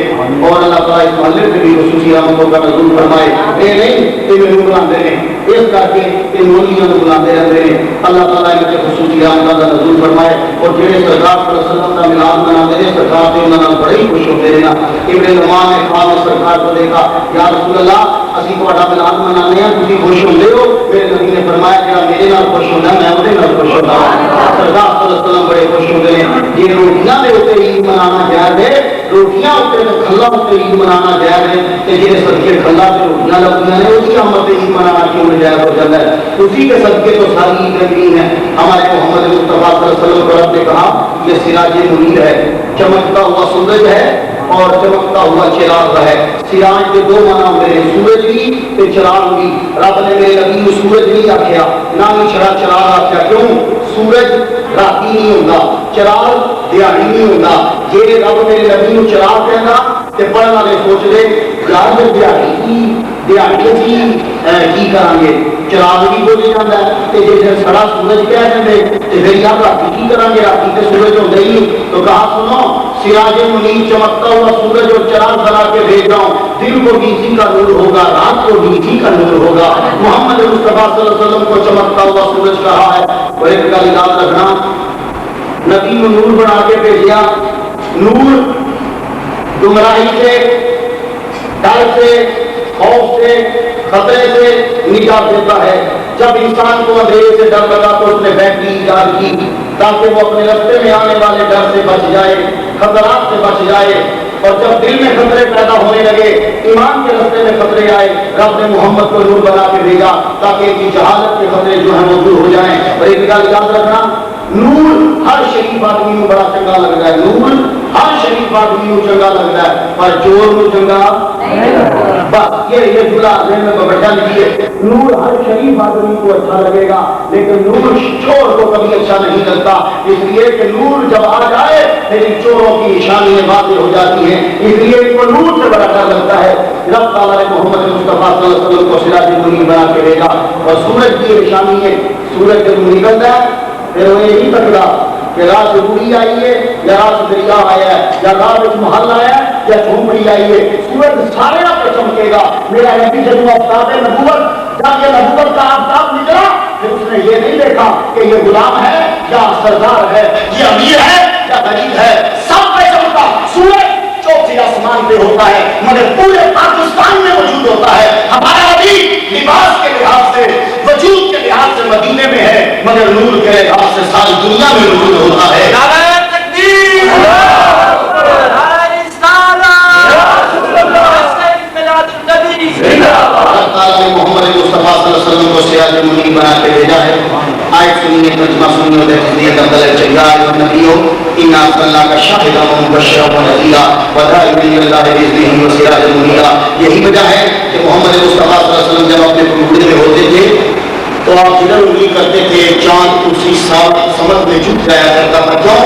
اور اللہ تعالیٰ اس محلے کے بھی خصوصی رحمتوں کا نزول فرمائے یہ نہیں کہ میں بلاتے ہیں اس کر کے ان مولیوں کو بلاتے رہتے ہیں اللہ تعالیٰ ان کے خصوصی رحمتوں کا نزول فرمائے اور جہے سرکار صلی اللہ علیہ وسلم کا ملاد مناتے ہیں سرکار سے انہوں نے بڑے ہی خوش ہوتے ہیں ابن نعمان نے خواب میں سرکار کو دیکھا یا رسول اللہ اسی تہاڈا ملاد منانے ہیں تسی خوش ہوندے ہو میرے نبی نے فرمایا کہ میرے نال خوش ہونا میں اودے نال خوش ہوتا ہوں سرکار صلی اللہ علیہ وسلم بڑے خوش ہوتے ہیں یہ روٹیاں دے اوپر عید منانا جائز ہے روٹیاں اوپر کھلا اوپر عید منانا جائز ہے تے جڑے صدقے کھلا تے روٹیاں لگدیاں نے اس کی آمد عید منانا کیوں ناجائز ہو جاتا ہے اسی کے صدقے تو ساری عید دین ہے ہمارے محمد مصطفیٰ صلی اللہ علیہ وسلم کو رب نے کہا یہ سراج منیر ہے چمکتا ہوا سورج ہے اور چمکتا ہوا چراغ ہے سراج کے 2 معنی ہوتے ہیں سورج بھی تے چراغ بھی رب نے میرے نبی کو سورج نہیں آکھیا نہ ہی چراغ آکھیا کیوں سورج راتی نہیں ہوتا چراغ دیہڑی نہیں ہوتا یہ رب میرے نبی کو چراغ کہنا تے پڑھن والے سوچ لے یار جو دیہڑی کی کریں گے چراغ بھی بولے جاتا ہے تے جے سڑا سورج کہہ دیں تے پھر یار راتی کی کریں گے راتی تے سورج ہوتا ہی تو کہا سنو سراج منیر چمکتا ہوا سورج اور چراغ بنا کے بھیج رہا ہوں دل کو بھی اسی کا نور ہوگا رات کو بھی اسی کا نور ہوگا محمد مصطفیٰ صلی اللہ علیہ وسلم کو چمکتا ہوا سورج کہا ہے اور ایک گل یاد رکھنا نبی کو نور بنا کے بھیجیا نور گمراہی سے ڈر سے خوف سے خطرے سے نجات دیتا ہے جب انسان کو اندھیرے سے ڈر لگا تو اس نے بیٹری ایجاد کی تاکہ وہ اپنے راستے میں آنے والے ڈر سے بچ جائے خطرات سے بچ جائے اور جب دل میں خطرے پیدا ہونے لگے ایمان کے راستے میں خطرے آئے رب نے محمد کو نور بنا کے بھیجا تاکہ ان کی جہالت کے خطرے جو ہیں وہ دور ہو جائیں اور ایک گل یاد رکھنا نور ہر شریف آدمی کو بڑا چنگا لگتا ہے نور ہر شریف آدمی کو چنگا لگتا ہے پر چور کو چنگا یہ جملہ ذہن میں بیٹھا لیجیے، نور ہر شریف آدمی کو اچھا لگے گا لیکن نور چور کو کبھی اچھا نہیں لگتا، اس لیے کہ نور جب آ جائے میری چوروں کی نشانیاں واضح ہو جاتی ہیں، اس لیے ان کو نور سے بڑا ڈر لگتا ہے۔ رب تعالیٰ نے محمد مصطفیٰ صلی اللہ علیہ وسلم کو سراج منیر بنا کے بھیجا، اور سورج کی نشانی ہے، سورج جب نکلتا ہے پھر وہ یہی پکڑا کہ رات بوڑھی آئی ہے یا رات دریا آیا ہے یا رات محل آیا ہے یا جھونپڑی آئی ہے، سورج سارے آپ کو چمکے گا۔ میرا نبی جب آفتاب نبوت جب یہ نبوت کا آفتاب نکلا پھر اس نے یہ نہیں دیکھا کہ یہ غلام ہے یا سردار ہے، یہ امیر ہے یا غریب ہے، سب پہ چمکا۔ سورج چوتھے آسمان پہ ہوتا ہے مگر پورے پاکستان میں موجود ہوتا ہے۔ ہمارا نبی لباس کے لحاظ سے، وجود کے لحاظ سے مدینے میں ہے مگر نور کے لحاظ سے ساری دنیا میں موجود ہوتا ہے۔ نعرہ تکبیر، نعرہ رسالت، میلاد النبی، اللہ تعالیٰ نے محمد مصطفیٰ صلی اللہ علیہ وسلم کو سراج منیر بنا کے بھیجا ہے۔ آیت سنیے، ترجمہ سنیے، تجزیہ عبداللہ چنگار نبیوں انا ارسلنا کا شاہدا و مبشرا و نذیرا وداعیا الی اللہ باذنہ وسراجا منیرا۔ یہی وجہ ہے کہ محمد مصطفیٰ صلی اللہ علیہ وسلم جب اپنے پروڑے میں ہوتے تھے تو آپ جدھر انگلی کرتے تھے چاند اسی سمت میں جھک جایا کرتا تھا۔ کیوں؟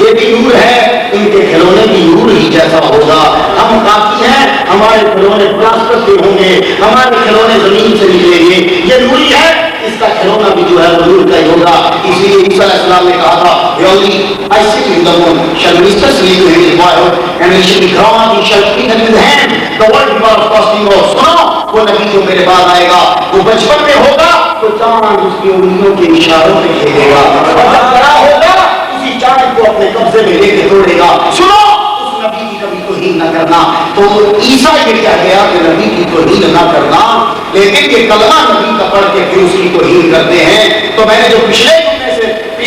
یہ بھی نور ہے، ان کے کھلونے بھی نور ہی جیسا ہوگا۔ ہم کافی ہیں، ہمارے کھلونے پلاسٹر کے ہوں گے، ہمارے کھلونے زمین سے نکلیں گے، یہ نوری ہے، اس کا کھلونا بھی جو ہے وہ نور کا ہی ہوگا۔ اسی لیے عیسیٰ علیہ السلام نے کہا تھا Only I sit in the moon, shall minister sleep in his wife, and he shall be crowned, he shall speak in his hand, the word of God fasting of سنو، وہ نبی جو میرے بعد آئے گا وہ بچپن میں ہوگا تو چاند اس کی انگلیوں کے اشاروں سے کھیلے گا، اور جب بڑا ہوگا اسی چاند کو اپنے قبضے میں لے کے توڑے گا۔ سنو، اس نبی کی کبھی توہین نہ کرنا۔ تو عیسیٰ یہ کہہ گیا کہ نبی کی توہین نہ کرنا، لیکن یہ کلمہ نبی کا پڑھ کے پھر اس کی توہین کرتے ہیں۔ تو میں نے جو پچھلے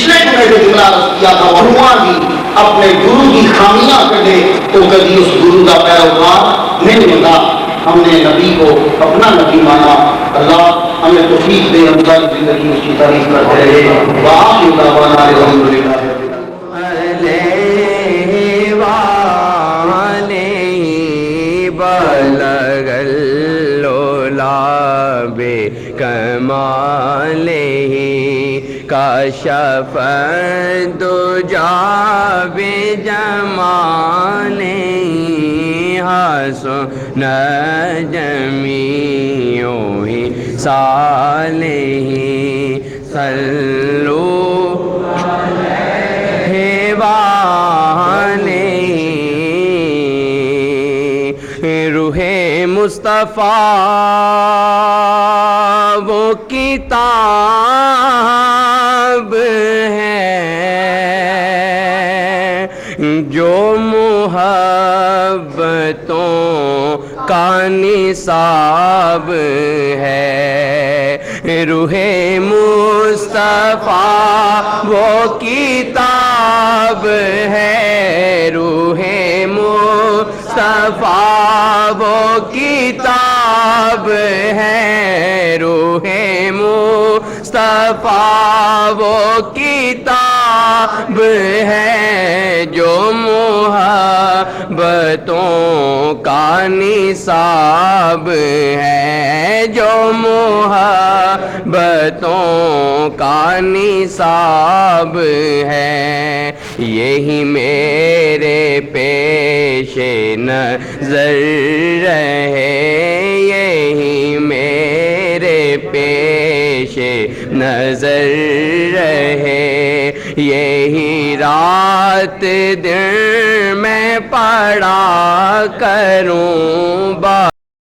جمعے جو جملہ عرض کیا تھا، وہ بھی اپنے گرو کی خامیاں کر دے تو کبھی اس گرو کا پیروکار نہیں ہوتا۔ ہم نے نبی کو اپنا نبی مانا، اللہ ہمیں توفیق دے، ہم ساری زندگی اس کی تعریف کرتے رہے۔ وآخر دعوانا الحمدللہ۔ کشف دجا بجمالہ حسن جمیع صالح صلو علیہ وآلہ۔ روح مصطفیٰ وہ کتاب ہے جو محبتوں کا نصاب ہے۔ روح مصطفیٰ وہ کتاب ہے، روح مصطفیٰ وہ کتاب ہے، روح مصطفیٰ وہ کتاب ہے جو محبتوں کا نصاب ہے، جو محبتوں کا نصاب ہے۔ یہی میرے پیش نظر رہے، یہی میرے پیش نظر رہے، یہی رات دن میں پڑھا کروں